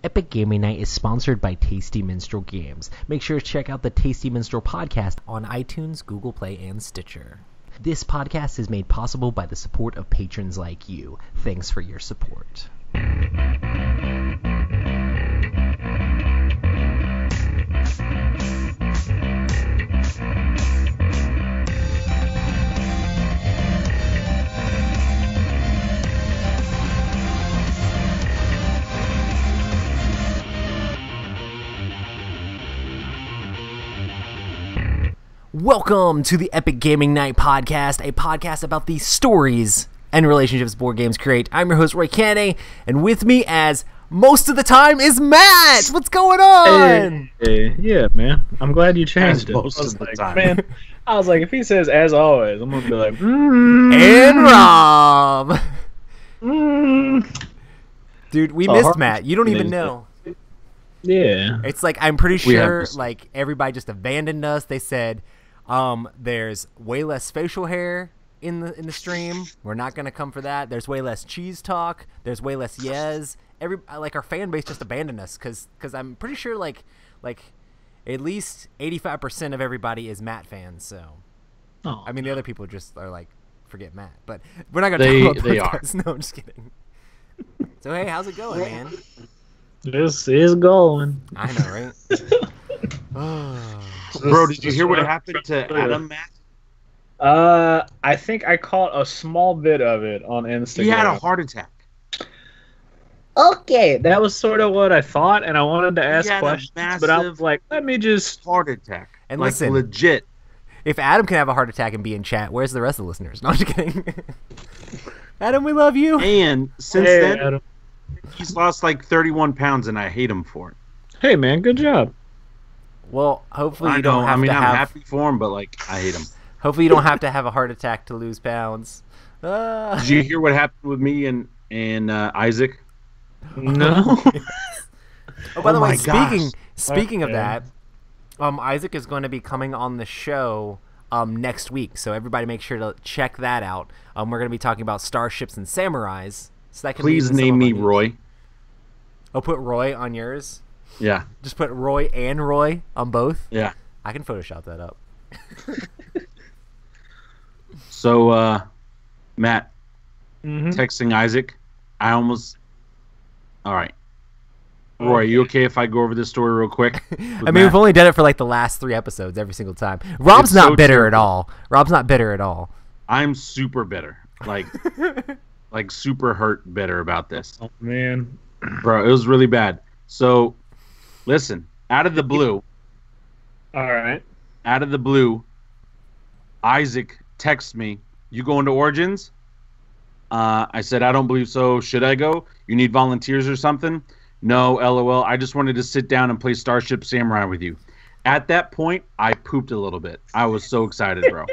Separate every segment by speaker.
Speaker 1: Epic Gaming Night is sponsored by Tasty Minstrel Games. Make sure to check out the Tasty Minstrel podcast on iTunes, Google Play, and Stitcher. This podcast is made possible by the support of patrons like you. Thanks for your support. Welcome to the Epic Gaming Night podcast, a podcast about the stories and relationships board games create. I'm your host, Roy Caney, and with me, as most of the time, is Matt. What's going on?
Speaker 2: Hey, yeah, man. I'm glad you changed it.
Speaker 3: Most of the time.
Speaker 2: Man, I was like, if he says as always, I'm gonna be like,
Speaker 1: And Rob. Dude, we missed
Speaker 2: hard
Speaker 1: Matt. You don't even
Speaker 2: is
Speaker 1: know.
Speaker 2: yeah.
Speaker 1: It's like, I'm pretty
Speaker 3: We have
Speaker 1: sure,
Speaker 3: this.
Speaker 1: like, everybody just abandoned us. They said, there's way less facial hair in the stream. We're not gonna come for that. There's way less cheese talk. There's way less yes. Our fan base just abandoned us because I'm pretty sure like at least 85% of everybody is Matt fans. So
Speaker 2: Oh,
Speaker 1: I mean, the other people just are like, forget Matt. But we're not gonna talk about
Speaker 3: They
Speaker 1: those
Speaker 3: are.
Speaker 1: guys. No, I'm just kidding. So hey, how's it going, man?
Speaker 2: this is going.
Speaker 1: I know, right? Oh.
Speaker 3: Bro, did you hear what happened to Adam, Matt?
Speaker 2: I think I caught a small bit of it on Instagram.
Speaker 3: He had a heart attack.
Speaker 2: Okay, that was sort of what I thought, and I wanted to ask
Speaker 3: had a
Speaker 2: questions, but I was
Speaker 3: massive-
Speaker 2: like, let me just.
Speaker 3: Heart attack.
Speaker 1: And
Speaker 3: like,
Speaker 1: listen.
Speaker 3: legit.
Speaker 1: If Adam can have a heart attack and be in chat, where's the rest of the listeners? No, I'm just kidding. Adam, we love you.
Speaker 3: And since
Speaker 2: Hey,
Speaker 3: then,
Speaker 2: Adam.
Speaker 3: he's lost like 31 pounds, and I hate him for it.
Speaker 2: Hey, man, good job.
Speaker 1: Well, hopefully
Speaker 3: I
Speaker 1: you don't
Speaker 3: know.
Speaker 1: have
Speaker 3: I mean,
Speaker 1: to
Speaker 3: I'm
Speaker 1: have.
Speaker 3: happy for him, but like, I hate him.
Speaker 1: Hopefully you don't have to have a heart attack to lose pounds.
Speaker 3: Did you hear what happened with me and Isaac?
Speaker 2: No.
Speaker 1: Oh, by the
Speaker 3: Oh
Speaker 1: way,
Speaker 3: my gosh.
Speaker 1: speaking of
Speaker 2: Okay.
Speaker 1: that, Isaac is going to be coming on the show next week, so everybody make sure to check that out. We're going to be talking about starships and samurais. So that can
Speaker 3: Please
Speaker 1: lead into some
Speaker 3: name
Speaker 1: of
Speaker 3: me
Speaker 1: my news.
Speaker 3: Roy.
Speaker 1: Oh, put Roy on yours.
Speaker 3: Yeah,
Speaker 1: Just put Roy and Roy on both.
Speaker 3: yeah.
Speaker 1: I can Photoshop that up.
Speaker 3: So, Matt,
Speaker 2: Mhm.
Speaker 3: texting Isaac, I almost. All right. Roy, you okay if I go over this story real quick?
Speaker 1: I mean, we've only done it for like the last 3 episodes every single time. Rob's
Speaker 3: It's
Speaker 1: not
Speaker 3: so
Speaker 1: bitter at
Speaker 3: terrible.
Speaker 1: all. Rob's not bitter at all.
Speaker 3: I'm super bitter. Like, like super hurt bitter about this.
Speaker 2: Oh, man.
Speaker 3: Bro, it was really bad. So, listen, out of the blue,
Speaker 2: All right.
Speaker 3: Isaac texts me, you going to Origins? I said, I don't believe so. Should I go? You need volunteers or something? No, LOL. I just wanted to sit down and play Starship Samurai with you. At that point, I pooped a little bit. I was so excited, bro.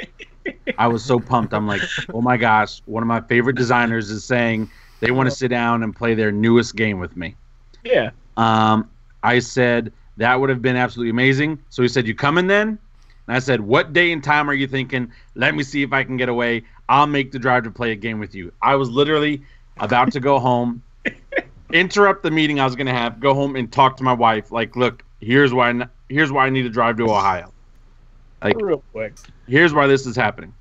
Speaker 3: I was so pumped. I'm like, oh my gosh, one of my favorite designers is saying they want to sit down and play their newest game with me.
Speaker 2: Yeah.
Speaker 3: I said, that would have been absolutely amazing. So he said, you coming then? And I said, what day and time are you thinking? Let me see if I can get away. I'll make the drive to play a game with you. I was literally about to go home, interrupt the meeting I was going to have, go home and talk to my wife. Like, look, here's why I need to drive to Ohio. Like,
Speaker 2: Real quick.
Speaker 3: here's why this is happening.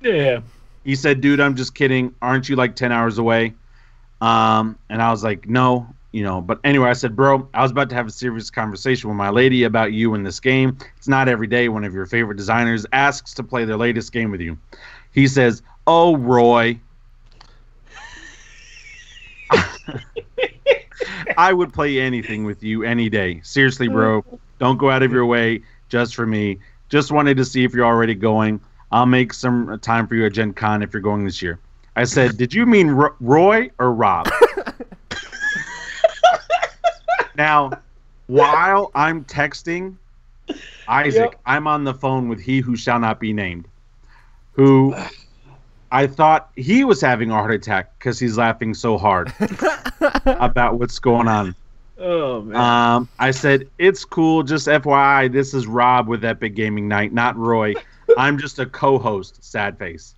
Speaker 2: Yeah.
Speaker 3: He said, dude, I'm just kidding. Aren't you like 10 hours away? And I was like, no, but anyway, I said, bro, I was about to have a serious conversation with my lady about you in this game. It's not every day one of your favorite designers asks to play their latest game with you. He says, oh, Roy. I would play anything with you any day. Seriously, bro. Don't go out of your way just for me. Just wanted to see if you're already going. I'll make some time for you at Gen Con if you're going this year. I said, did you mean Roy or Rob? Now, while I'm texting Isaac,
Speaker 2: Yep.
Speaker 3: I'm on the phone with he who shall not be named, who I thought he was having a heart attack because he's laughing so hard about what's going on.
Speaker 2: Oh, man.
Speaker 3: I said, it's cool, just FYI, this is Rob with Epic Gaming Night, not Roy. I'm just a co-host, sad face.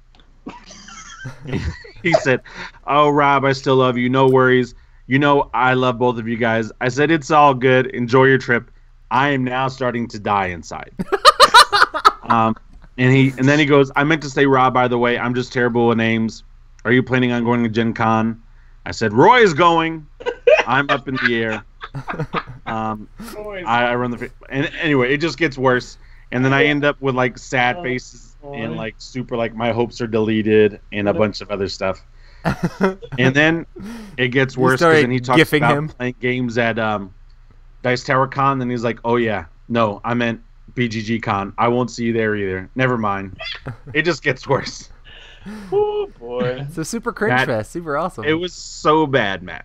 Speaker 3: He said, oh, Rob, I still love you. No worries. You know, I love both of you guys. I said, it's all good. Enjoy your trip. I am now starting to die inside. And then he goes, I meant to say Rob, by the way. I'm just terrible with names. Are you planning on going to Gen Con? I said, Roy is going. I'm up in the air. I run the... And anyway, it just gets worse. And then I end up with, like, sad faces and, like, super, like, my hopes are deleted and a bunch of other stuff. And then it gets worse because then he talks about playing games at Dice Tower Con. And he's like, oh, yeah. No, I meant BGG Con. I won't see you there either. Never mind. It just gets worse.
Speaker 2: Oh, boy.
Speaker 1: So super cringe fest. Super awesome.
Speaker 3: It was so bad, Matt.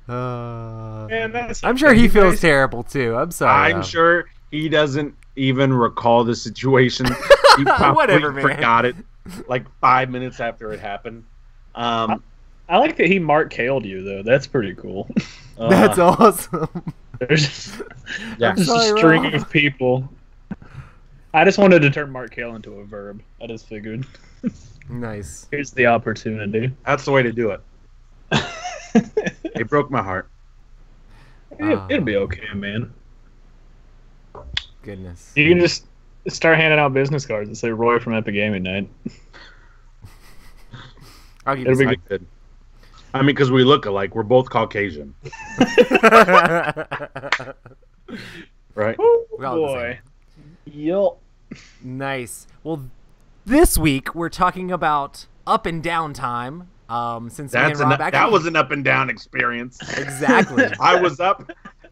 Speaker 2: Man,
Speaker 1: I'm sure he feels terrible, too. I'm sorry.
Speaker 3: I'm sure he doesn't even recall the situation. He probably forgot it like 5 minutes after it happened.
Speaker 2: I like that he Mark Kaled you, though. That's pretty cool.
Speaker 1: That's awesome.
Speaker 2: There's just a string of people. I just wanted to turn Mark Kale into a verb. I just figured.
Speaker 1: Nice.
Speaker 2: Here's the opportunity.
Speaker 3: That's the way to do it. It broke my heart.
Speaker 2: It'll be okay, man.
Speaker 1: Goodness.
Speaker 2: You can just start handing out business cards and say Roy from Epic Gaming Night.
Speaker 1: It'll
Speaker 3: be good. I mean, because we look alike. We're both Caucasian. Right?
Speaker 2: Oh, boy. Yup.
Speaker 1: Nice. Well, this week we're talking about up and down time. Since
Speaker 3: that was an up and down experience.
Speaker 1: Exactly.
Speaker 3: I was up.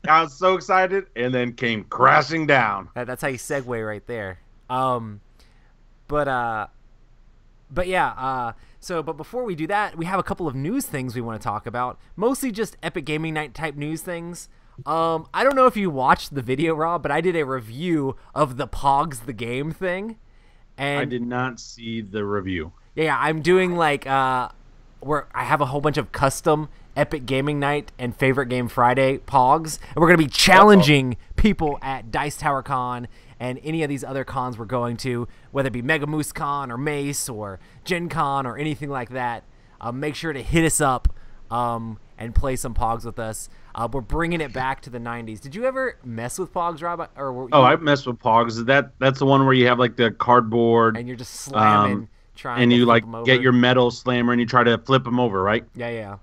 Speaker 3: I was so excited, and then came crashing down.
Speaker 1: That's how you segue right there. But yeah. But before we do that, we have a couple of news things we want to talk about. Mostly just Epic Gaming Night type news things. I don't know if you watched the video, Rob, but I did a review of the Pogs the Game thing. And
Speaker 3: I did not see the review.
Speaker 1: Yeah, I'm doing like where I have a whole bunch of custom Epic Gaming Night and Favorite Game Friday Pogs, and we're gonna be challenging people at Dice Tower Con and any of these other cons we're going to, whether it be Mega Moose Con or Mace or Gen Con or anything like that. Make sure to hit us up and play some Pogs with us. We're bringing it back to the 90s. Did you ever mess with Pogs, Rob?
Speaker 3: I messed with Pogs. That's the one where you have like the cardboard
Speaker 1: and you're just slamming, trying
Speaker 3: and
Speaker 1: to
Speaker 3: you
Speaker 1: flip
Speaker 3: like
Speaker 1: them over.
Speaker 3: get your metal slammer and you try to flip them over, right?
Speaker 1: Yeah.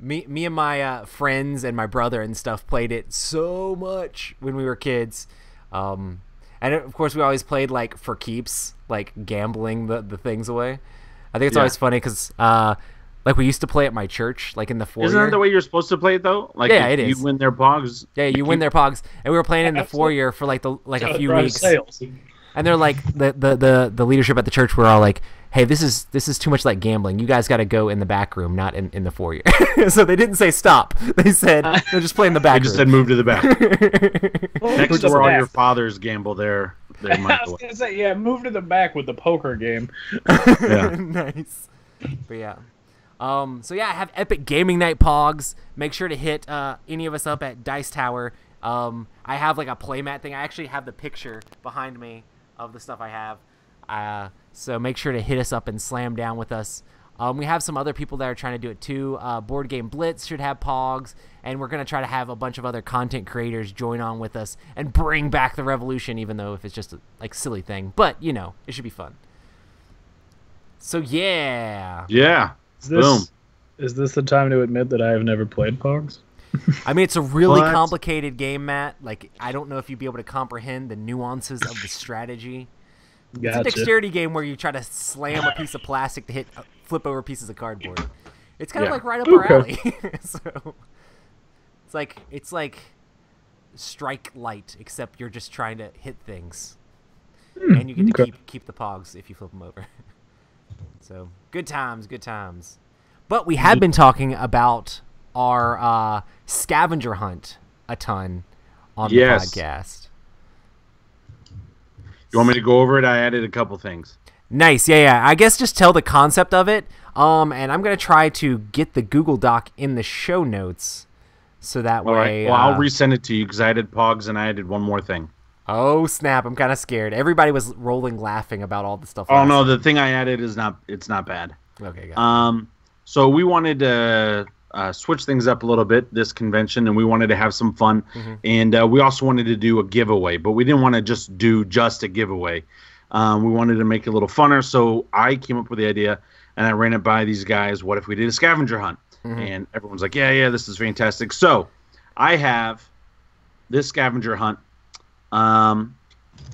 Speaker 1: Me and my friends and my brother and stuff played it so much when we were kids. And of course we always played like for keeps, like gambling the things away. I think it's always funny because like we used to play at my church, like in the foyer.
Speaker 3: Isn't that the way you're supposed to play it though? Like
Speaker 1: yeah, it is.
Speaker 3: You win their Pogs.
Speaker 1: Yeah, you win their Pogs, and we were playing in the foyer for like a few weeks. And they're like the leadership at the church were all like, "Hey, this is too much like gambling. You guys got to go in the back room, not in the foyer." So they didn't say stop. They said they're just playing the back.
Speaker 3: They just
Speaker 1: room.
Speaker 3: said move to the back. Next to where all your fathers gamble there.
Speaker 2: I was gonna say, yeah, move to the back with the poker game.
Speaker 3: Yeah.
Speaker 1: Nice. But yeah. So yeah, I have Epic Gaming Night Pogs. Make sure to hit any of us up at Dice Tower. I have like a playmat thing. I actually have the picture behind me of the stuff I have. So make sure to hit us up and slam down with us. We have some other people that are trying to do it too. Board Game Blitz should have Pogs, and we're going to try to have a bunch of other content creators join on with us and bring back the revolution, even though if it's just a like silly thing. But, you know, it should be fun. So, yeah.
Speaker 3: Yeah.
Speaker 2: Is this the time to admit that I have never played Pogs?
Speaker 1: I mean, it's a really complicated game, Matt. Like, I don't know if you'd be able to comprehend the nuances of the strategy.
Speaker 2: Gotcha.
Speaker 1: It's a dexterity game where you try to slam a piece of plastic to flip over pieces of cardboard. It's kind of like right up our alley. So it's like Strike Light, except you're just trying to hit things, and you get to keep the Pogs if you flip them over. So good times. But we have been talking about our scavenger hunt a ton on the podcast.
Speaker 3: You want me to go over it? I added a couple things.
Speaker 1: Nice. Yeah. I guess just tell the concept of it. And I'm going to try to get the Google Doc in the show notes so that way.
Speaker 3: Right. Well, I'll resend it to you because I added Pogs and I added one more thing.
Speaker 1: Oh, snap. I'm kind of scared. Everybody was rolling laughing about all the stuff.
Speaker 3: Oh, no. The thing I added it's not bad.
Speaker 1: Okay, got it.
Speaker 3: So we wanted to switch things up a little bit this convention, and we wanted to have some fun. And we also wanted to do a giveaway, but we didn't want to just do a giveaway. We wanted to make it a little funner, so I came up with the idea, and I ran it by these guys. What if we did a scavenger hunt? And everyone's like, yeah, this is fantastic. So I have this scavenger hunt.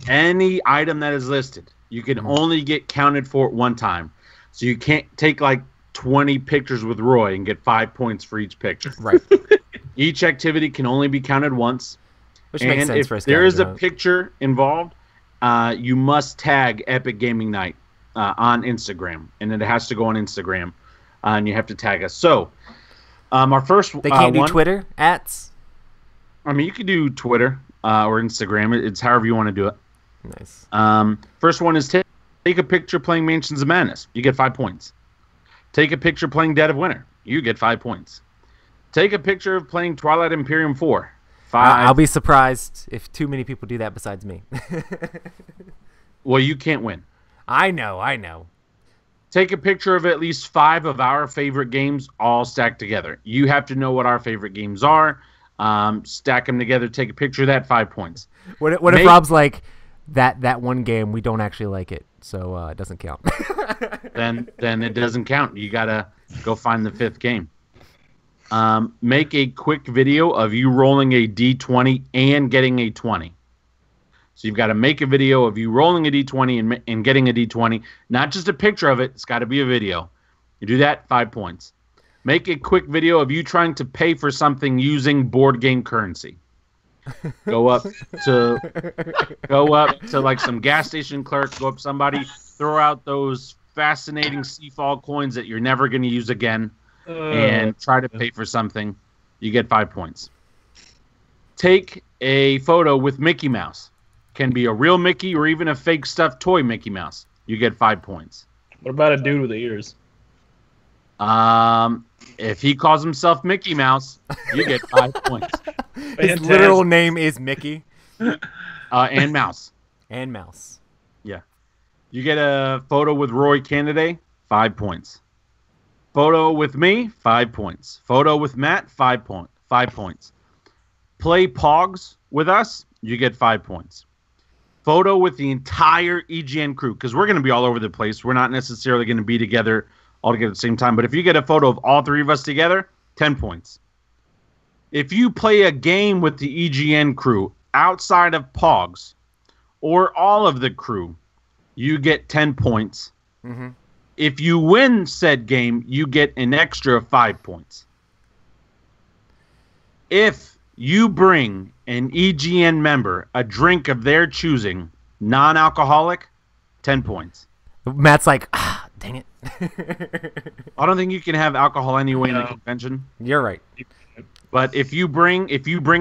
Speaker 3: Any item that is listed, you can only get counted for it one time. So you can't take like 20 pictures with Roy and get 5 points for each picture.
Speaker 1: Right.
Speaker 3: Each activity can only be counted once.
Speaker 1: Which makes sense for a
Speaker 3: if there is a
Speaker 1: hunt.
Speaker 3: picture involved, you must tag Epic Gaming Night on Instagram, and it has to go on Instagram, and you have to tag us. So, our first
Speaker 1: They can't do Twitter ats.
Speaker 3: I mean, you could do Twitter or Instagram. It's however you want to do it.
Speaker 1: Nice.
Speaker 3: First one is take a picture playing Mansions of Madness. You get 5 points. Take a picture playing Dead of Winter. You get 5 points. Take a picture of playing Twilight Imperium 4. 5.
Speaker 1: I'll be surprised if too many people do that besides me.
Speaker 3: Well, you can't win.
Speaker 1: I know.
Speaker 3: Take a picture of at least 5 of our favorite games all stacked together. You have to know what our favorite games are. Stack them together. Take a picture of that. 5 points.
Speaker 1: What if Rob's like, that one game, we don't actually like it, so it doesn't count.
Speaker 3: then it doesn't count. You gotta go find the 5th game. Make a quick video of you rolling a d20 and getting a 20. So you've got to make a video of you rolling a d20 and getting a d20, not just a picture of it. It's got to be a video. You do that, 5 points. Make a quick video of you trying to pay for something using board game currency. Go up to like some gas station clerk, go up to somebody, throw out those fascinating Seafall coins that you're never going to use again, and try to pay for something. You get 5 points. Take a photo with Mickey Mouse. Can be a real Mickey or even a fake stuffed toy Mickey Mouse. You get 5 points.
Speaker 2: What about a dude with the ears?
Speaker 3: If he calls himself Mickey Mouse, you get 5 points.
Speaker 1: His literal name is Mickey.
Speaker 3: And Mouse.
Speaker 1: And Mouse.
Speaker 3: Yeah. You get a photo with Roy Canada, 5 points. Photo with me, 5 points. Photo with Matt, 5 points. Play Pogs with us, you get 5 points. Photo with the entire EGN crew, because we're going to be all over the place. We're not necessarily going to be together all together at the same time. But if you get a photo of all 3 of us together, 10 points. If you play a game with the EGN crew outside of Pogs or all of the crew, you get 10 points.
Speaker 1: Mm-hmm.
Speaker 3: If you win said game, you get an extra 5 points. If you bring an EGN member a drink of their choosing, non-alcoholic, 10 points.
Speaker 1: Matt's like, dang it.
Speaker 3: I don't think you can have alcohol anyway in the convention.
Speaker 1: You're right.
Speaker 3: But if you bring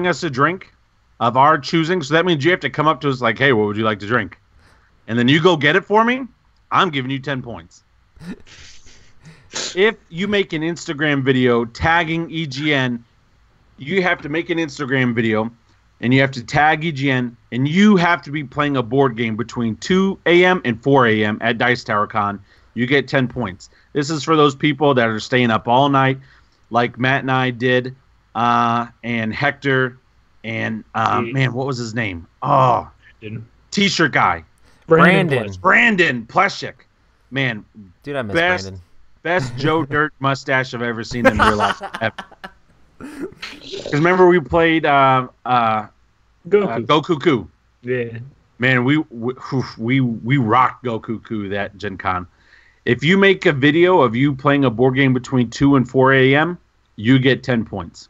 Speaker 3: us a drink of our choosing, so that means you have to come up to us like, hey, what would you like to drink? And then you go get it for me, I'm giving you 10 points. If you make an Instagram video tagging EGN, you have to make an Instagram video and you have to tag EGN, and you have to be playing a board game between 2 a.m. and 4 a.m. at Dice Tower Con. You get 10 points. This is for those people that are staying up all night, like Matt and I did, and Hector, and man, what was his name? Oh, T-shirt guy.
Speaker 1: Brandon
Speaker 3: Pleshik. Man,
Speaker 1: dude, I miss Brandon.
Speaker 3: Best Joe Dirt mustache I've ever seen in real life. Because remember we played Goku.
Speaker 2: Yeah.
Speaker 3: Man, we rocked Goku that Gen Con. If you make a video of you playing a board game between 2 and 4 a.m., you get 10 points.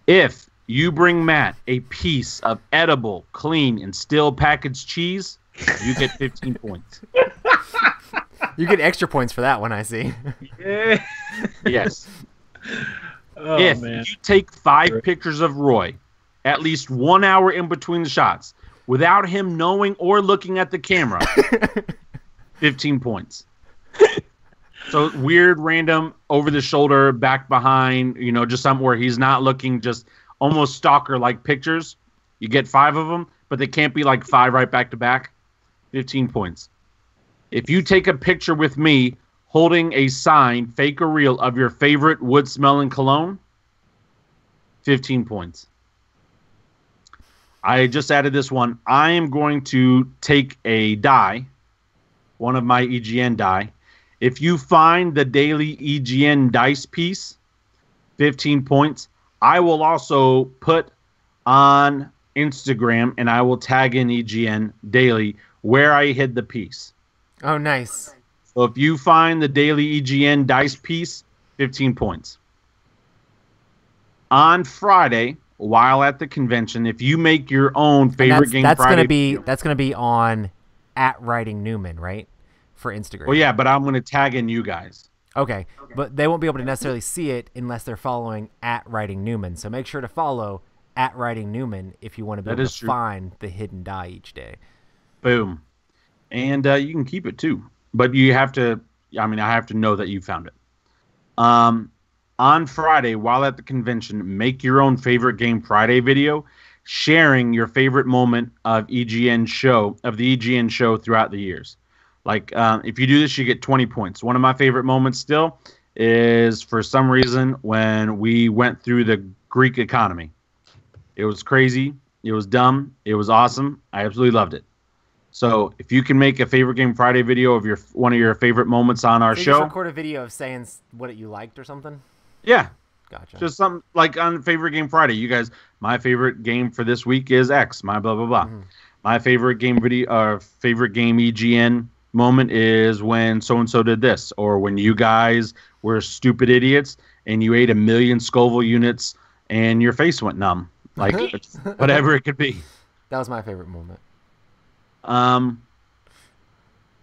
Speaker 3: If you bring Matt a piece of edible, clean, and still packaged cheese, you get 15 points.
Speaker 1: You get extra points for that one, I see.
Speaker 2: Yeah.
Speaker 3: Yes.
Speaker 2: Oh,
Speaker 3: if
Speaker 2: man.
Speaker 3: you take 5 pictures of Roy, at least 1 hour in between the shots, without him knowing or looking at the camera, 15 points. So weird, random, over the shoulder, back behind, just something where he's not looking, just almost stalker-like pictures. You get 5 of them, but they can't be like 5 right back to back. 15 points. If you take a picture with me holding a sign, fake or real, of your favorite wood-smelling cologne, 15 points. I just added this one. I am going to take a die, one of my EGN die. If you find the daily EGN dice piece, 15 points. I will also put on Instagram, and I will tag in EGN daily where I hid the piece.
Speaker 1: Oh, nice.
Speaker 3: So if you find the daily EGN dice piece, 15 points. On Friday, while at the convention, if you make your own favorite game Friday,
Speaker 1: that's gonna be on @WritingNewman, right? For Instagram.
Speaker 3: Well, yeah, but I'm gonna tag in you guys.
Speaker 1: Okay, but they won't be able to necessarily see it unless they're following @WritingNewman. So make sure to follow @WritingNewman if you want to be able to find the hidden die each day.
Speaker 3: Boom, and you can keep it too, but you have to. I mean, I have to know that you found it. On Friday, while at the convention, make your own favorite game Friday video, sharing your favorite moment of the EGN show throughout the years. Like, if you do this, you get 20 points. One of my favorite moments still is, for some reason, when we went through the Greek economy. It was crazy. It was dumb. It was awesome. I absolutely loved it. So if you can make a favorite game Friday video of one of your favorite moments on our show.
Speaker 1: Just record a video of saying what you liked or something?
Speaker 3: Yeah.
Speaker 1: Gotcha.
Speaker 3: Just something like on Favorite Game Friday. You guys, my favorite game for this week is X. My blah, blah, blah. Mm-hmm. My favorite game favorite game EGN moment is when so-and-so did this. Or when you guys were stupid idiots and you ate 1 million Scoville units and your face went numb. Like, whatever it could be.
Speaker 1: That was my favorite moment.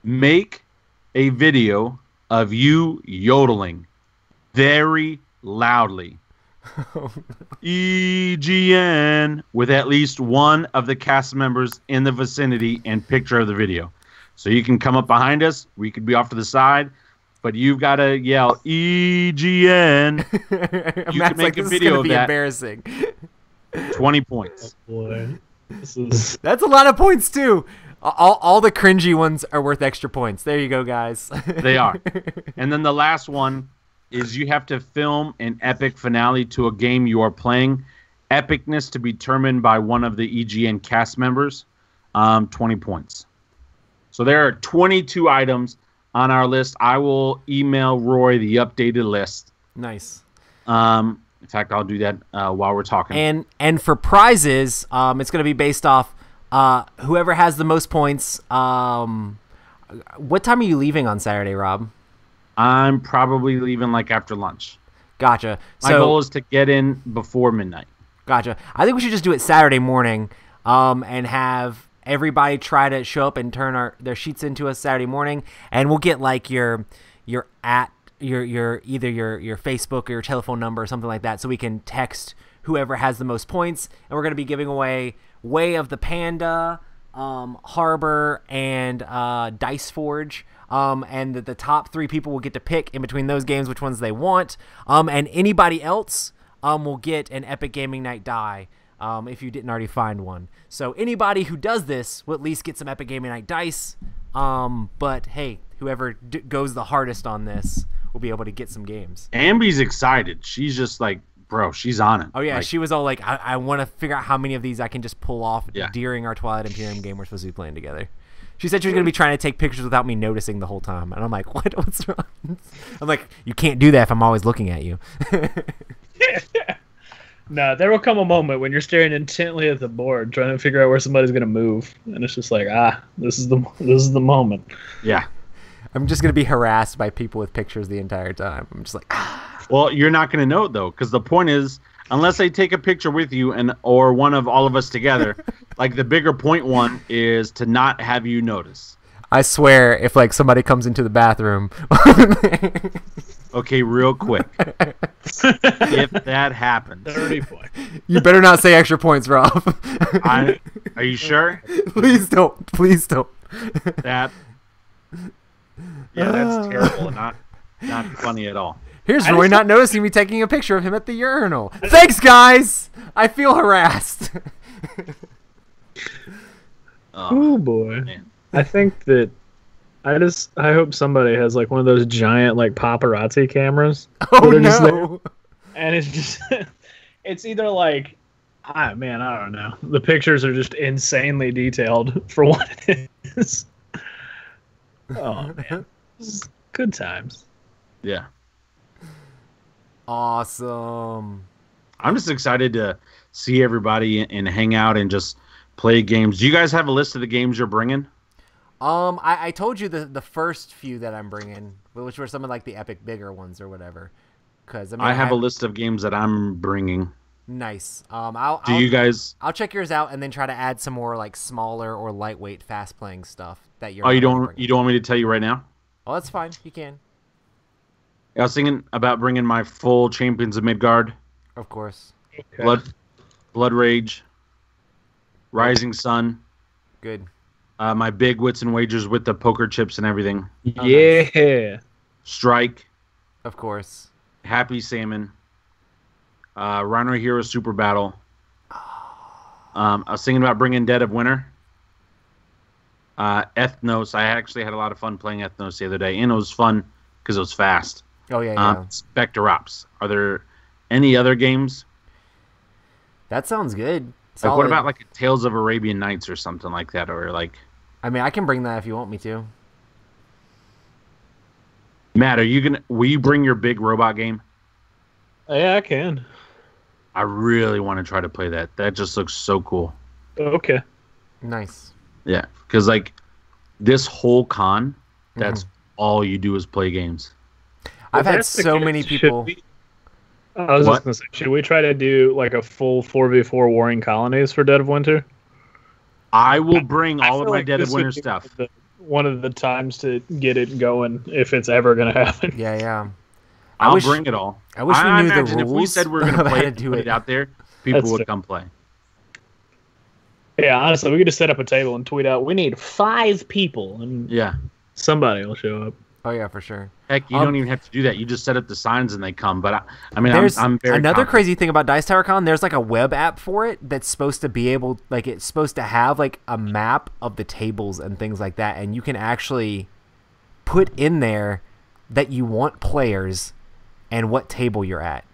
Speaker 3: Make a video of you yodeling very loudly. EGN with at least one of the cast members in the vicinity and picture of the video. So you can come up behind us. We could be off to the side, but you've got to yell EGN. You can make a video of that.
Speaker 1: Embarrassing.
Speaker 3: 20 points.
Speaker 2: Oh boy.
Speaker 1: That's a lot of points too. All the cringy ones are worth extra points. There you go, guys.
Speaker 3: They are. And then the last one is you have to film an epic finale to a game you are playing. Epicness to be determined by one of the EGN cast members. 20 points. So there are 22 items on our list. I will email Roy the updated list.
Speaker 1: Nice.
Speaker 3: In fact, I'll do that while we're talking.
Speaker 1: And for prizes, it's going to be based off whoever has the most points. What time are you leaving on Saturday, Rob?
Speaker 3: I'm probably leaving like after lunch.
Speaker 1: Gotcha.
Speaker 3: My goal is to get in before midnight.
Speaker 1: Gotcha. I think we should just do it Saturday morning, and have everybody try to show up and turn their sheets into us Saturday morning, and we'll get like your either your Facebook or your telephone number or something like that, so we can text whoever has the most points. And we're going to be giving away Way of the Panda, Harbor, and Dice Forge. And the top 3 people will get to pick in between those games which ones they want. And anybody else will get an Epic Gaming Night die if you didn't already find one. So anybody who does this will at least get some Epic Gaming Night dice. But hey, whoever goes the hardest on this will be able to get some games.
Speaker 3: Ambi's excited. She's just like, bro, she's on it.
Speaker 1: Oh, yeah.
Speaker 3: Like,
Speaker 1: she was all like, I want to figure out how many of these I can just pull off during our Twilight Imperium game we're supposed to be playing together. She said she was going to be trying to take pictures without me noticing the whole time. And I'm like, what's wrong? I'm like, you can't do that if I'm always looking at you.
Speaker 2: No, there will come a moment when you're staring intently at the board, trying to figure out where somebody's going to move. And it's just like, this is the moment.
Speaker 3: Yeah.
Speaker 1: I'm just going to be harassed by people with pictures the entire time. I'm just like,
Speaker 3: Well, you're not going to know it, though, because the point is, unless they take a picture with you or one of all of us together, like the bigger point one is to not have you notice.
Speaker 1: I swear, if like somebody comes into the bathroom.
Speaker 3: Okay, real quick. If that happens.
Speaker 2: 30 points.
Speaker 1: You better not say extra points, Rob.
Speaker 3: Are you sure?
Speaker 1: Please don't. Please don't.
Speaker 3: That's terrible. Not funny at all.
Speaker 1: Here's Roy not noticing me taking a picture of him at the urinal. Thanks, guys. I feel harassed.
Speaker 2: Oh boy.
Speaker 3: Man.
Speaker 2: I think that I hope somebody has like one of those giant like paparazzi cameras.
Speaker 1: Oh
Speaker 2: They're just
Speaker 1: no!
Speaker 2: and it's just it's either like I don't know. The pictures are just insanely detailed for what it is. Oh man. This is good times.
Speaker 3: Yeah.
Speaker 1: Awesome.
Speaker 3: I'm just excited to see everybody and hang out and just play games. Do you guys have a list of the games you're bringing?
Speaker 1: I told you the first few that I'm bringing, which were some of like the epic bigger ones or whatever. Because
Speaker 3: I have a list of games that I'm bringing.
Speaker 1: Nice.
Speaker 3: Do you guys?
Speaker 1: I'll check yours out and then try to add some more like smaller or lightweight, fast playing stuff that you're.
Speaker 3: Oh, you don't want me to tell you right now?
Speaker 1: Oh, that's fine. You can.
Speaker 3: I was thinking about bringing my full Champions of Midgard.
Speaker 1: Of course.
Speaker 2: Okay.
Speaker 3: Blood Rage. Rising Sun.
Speaker 1: Good.
Speaker 3: My big wits and wagers with the poker chips and everything.
Speaker 1: Oh,
Speaker 2: Yeah.
Speaker 1: nice.
Speaker 3: Strike.
Speaker 1: Of course.
Speaker 3: Happy Salmon. Rhino Hero Super Battle. I was thinking about bringing Dead of Winter. Ethnos. I actually had a lot of fun playing Ethnos the other day, and it was fun because it was fast.
Speaker 1: Oh yeah.
Speaker 3: Spectre Ops. Are there any other games?
Speaker 1: That sounds good.
Speaker 3: Like, what about like Tales of Arabian Nights or something like that, or like?
Speaker 1: I mean, I can bring that if you want me to.
Speaker 3: Matt, will you bring your big robot game?
Speaker 2: Yeah, I can.
Speaker 3: I really want to try to play that. That just looks so cool.
Speaker 2: Okay.
Speaker 1: Nice.
Speaker 3: Yeah, because like this whole con, that's all you do is play games.
Speaker 1: I've had so many people.
Speaker 2: I was just gonna say, should we try to do like a full 4v4 Warring Colonies for Dead of Winter?
Speaker 3: I will bring all of my
Speaker 2: like
Speaker 3: Dead of
Speaker 2: this
Speaker 3: Winter
Speaker 2: would be
Speaker 3: stuff.
Speaker 2: One of the times to get it going, if it's ever gonna happen.
Speaker 1: Yeah.
Speaker 3: I'll bring it all.
Speaker 1: I wish we knew the rules.
Speaker 3: If we said we were going to play it,
Speaker 1: do
Speaker 3: put it out there, people would come play.
Speaker 2: Yeah, honestly, we could just set up a table and tweet out, we need 5 people, and somebody will show up.
Speaker 1: Oh yeah, for sure.
Speaker 3: Heck, you don't even have to do that. You just set up the signs and they come. But I mean,
Speaker 1: there's
Speaker 3: I'm very
Speaker 1: another
Speaker 3: confident.
Speaker 1: crazy thing about Dice Tower Con. There's like a web app for it that's supposed to be able, like, it's supposed to have like a map of the tables and things like that, and you can actually put in there that you want players and what table you're at.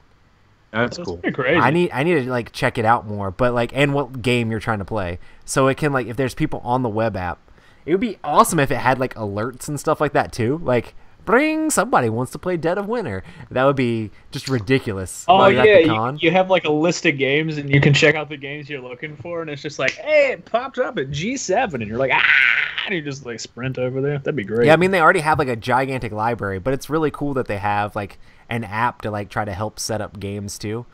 Speaker 3: That's cool.
Speaker 2: Crazy.
Speaker 1: I need to like check it out more, but like, and what game you're trying to play, so it can, like, if there's people on the web app, it would be awesome if it had like alerts and stuff like that too. Like, somebody wants to play Dead of Winter. That would be just ridiculous.
Speaker 2: Oh yeah, you have like a list of games and you can check out the games you're looking for, and it's just like, hey, it popped up at G7, and you're like, and you just like sprint over there. That'd be great.
Speaker 1: Yeah, I mean, they already have like a gigantic library, but it's really cool that they have like an app to like try to help set up games too.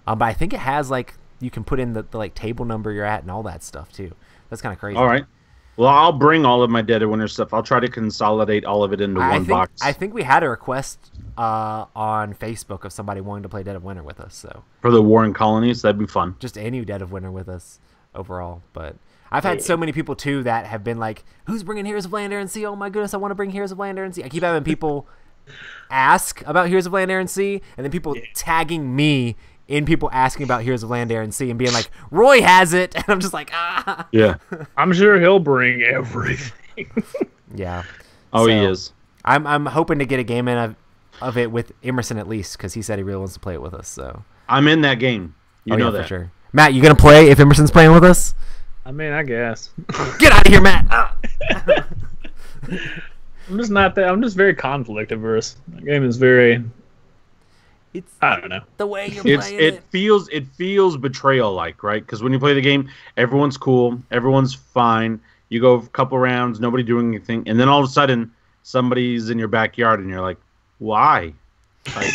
Speaker 1: But I think it has like, you can put in the like table number you're at and all that stuff too. That's kind of crazy.
Speaker 3: All right. Well, I'll bring all of my Dead of Winter stuff. I'll try to consolidate all of it into one box.
Speaker 1: I think we had a request on Facebook of somebody wanting to play Dead of Winter with us. So
Speaker 3: for the Warring Colonies, that'd be fun.
Speaker 1: Just any Dead of Winter with us overall. But I've had so many people too that have been like, "Who's bringing Heroes of Land, Air and Sea? Oh my goodness, I want to bring Heroes of Land, Air and Sea." I keep having people ask about Heroes of Land, Air and Sea, and then people tagging me in people asking about Heroes of Land, Air, and Sea and being like, Roy has it. And I'm just like, ah.
Speaker 3: Yeah.
Speaker 2: I'm sure he'll bring everything.
Speaker 1: Yeah.
Speaker 3: Oh, so, he is.
Speaker 1: I'm hoping to get a game in of it with Emerson at least, because he said he really wants to play it with us. So
Speaker 3: I'm in that game. You know that.
Speaker 1: For sure. Matt, you going to play if Emerson's playing with us?
Speaker 2: I mean, I guess.
Speaker 1: Get out of here, Matt. Ah.
Speaker 2: I'm just not that. I'm just very conflict averse. The game is very... I don't know.
Speaker 1: The way you're playing it.
Speaker 3: It feels betrayal-like, right? Because when you play the game, everyone's cool, everyone's fine. You go a couple rounds, nobody doing anything, and then all of a sudden, somebody's in your backyard, and you're like, "Why?" Like,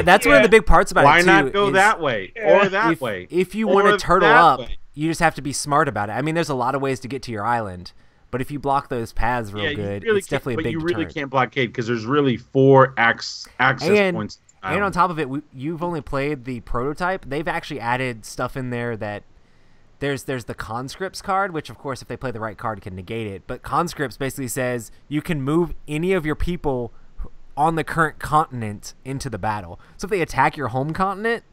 Speaker 1: that's one of the big parts about
Speaker 3: why
Speaker 1: it too.
Speaker 3: Why not go that way or that way?
Speaker 1: If you want to turtle up, you just have to be smart about it. I mean, there's a lot of ways to get to your island. But if you block those paths real good, it's definitely a big deterrent.
Speaker 3: But you really can't blockade because there's really 4 access points.
Speaker 1: And on top of it, you've only played the prototype. They've actually added stuff in there that there's the conscripts card, which of course if they play the right card can negate it. But conscripts basically says you can move any of your people on the current continent into the battle. So if they attack your home continent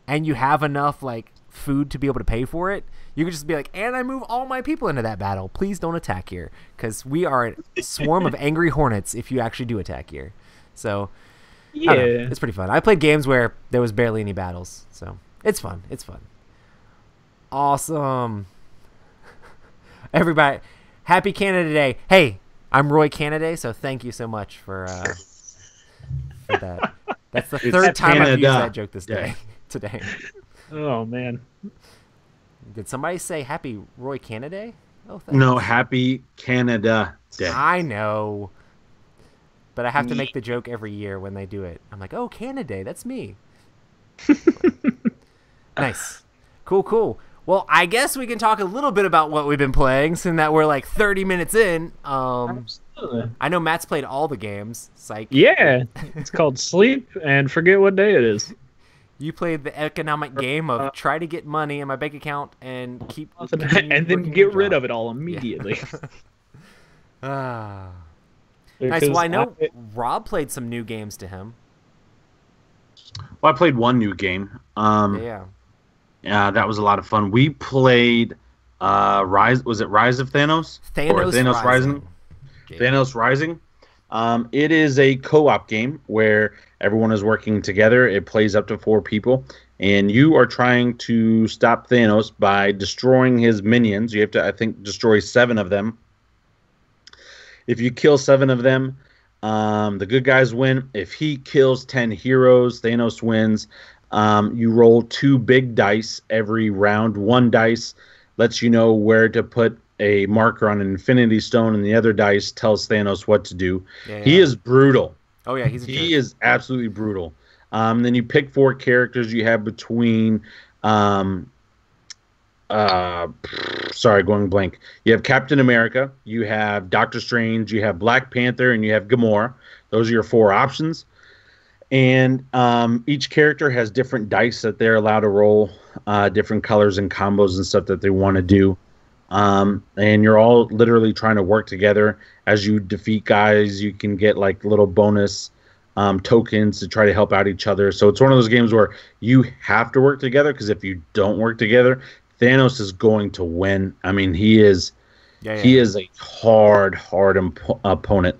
Speaker 1: and you have enough like food to be able to pay for it, you could just be like, and I move all my people into that battle. Please don't attack here, because we are a swarm of angry hornets if you actually do attack here. So,
Speaker 2: Yeah.
Speaker 1: I don't know, it's pretty fun. I played games where there was barely any battles, so it's fun. It's fun. Awesome. Everybody, happy Canada Day. Hey, I'm Roy Canada, so thank you so much for that. That's the third time I've used that joke today.
Speaker 2: Oh man.
Speaker 1: Did somebody say happy Roy Canada? Oh, thanks.
Speaker 3: No, happy Canada Day.
Speaker 1: I know. But I have to make the joke every year when they do it. I'm like, oh, Canada Day, that's me. Nice. Cool. Well, I guess we can talk a little bit about what we've been playing, since that we're like 30 minutes in.
Speaker 2: Absolutely.
Speaker 1: I know Matt's played all the games. Psych.
Speaker 2: Yeah. It's called Sleep and Forget What Day It Is.
Speaker 1: You played the economic game of try to get money in my bank account and keep
Speaker 2: And then get rid of it all immediately.
Speaker 1: Ah. Nice. Well, I know Rob played some new games to him.
Speaker 3: Well, I played one new game.
Speaker 1: Yeah.
Speaker 3: Yeah, that was a lot of fun. We played Rise. Was it Rise of Thanos?
Speaker 1: Thanos
Speaker 3: Rising. Thanos Rising. It is a co-op game where everyone is working together. It plays up to 4 people, and you are trying to stop Thanos by destroying his minions. You have to, I think, destroy 7 of them. If you kill 7 of them, the good guys win. If he kills 10 heroes, Thanos wins. You roll 2 big dice every round. 1 dice lets you know where to put a marker on an Infinity Stone, and the other dice tells Thanos what to do. Yeah. He is brutal.
Speaker 1: Oh yeah, he
Speaker 3: is absolutely brutal. Then you pick 4 characters you have between. Sorry, going blank. You have Captain America, you have Doctor Strange, you have Black Panther, and you have Gamora. Those are your 4 options. And each character has different dice that they're allowed to roll, different colors and combos and stuff that they want to do. And you're all literally trying to work together. As you defeat guys, you can get like little bonus tokens to try to help out each other. So it's one of those games where you have to work together, because if you don't work together, Thanos is going to win. I mean, he is a hard opponent.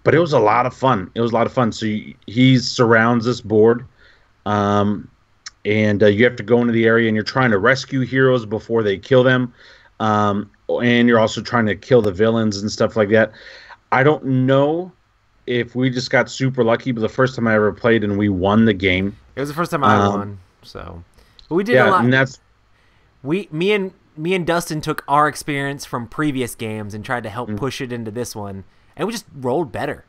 Speaker 3: But it was a lot of fun. So he surrounds this board, and you have to go into the area, and you're trying to rescue heroes before they kill them, and you're also trying to kill the villains and stuff like that. I don't know if we just got super lucky, but the first time I ever played and we won the game.
Speaker 1: It was the first time I won, so. But we did a lot.
Speaker 3: And that's
Speaker 1: me and Dustin took our experience from previous games and tried to help push it into this one, and we just rolled better.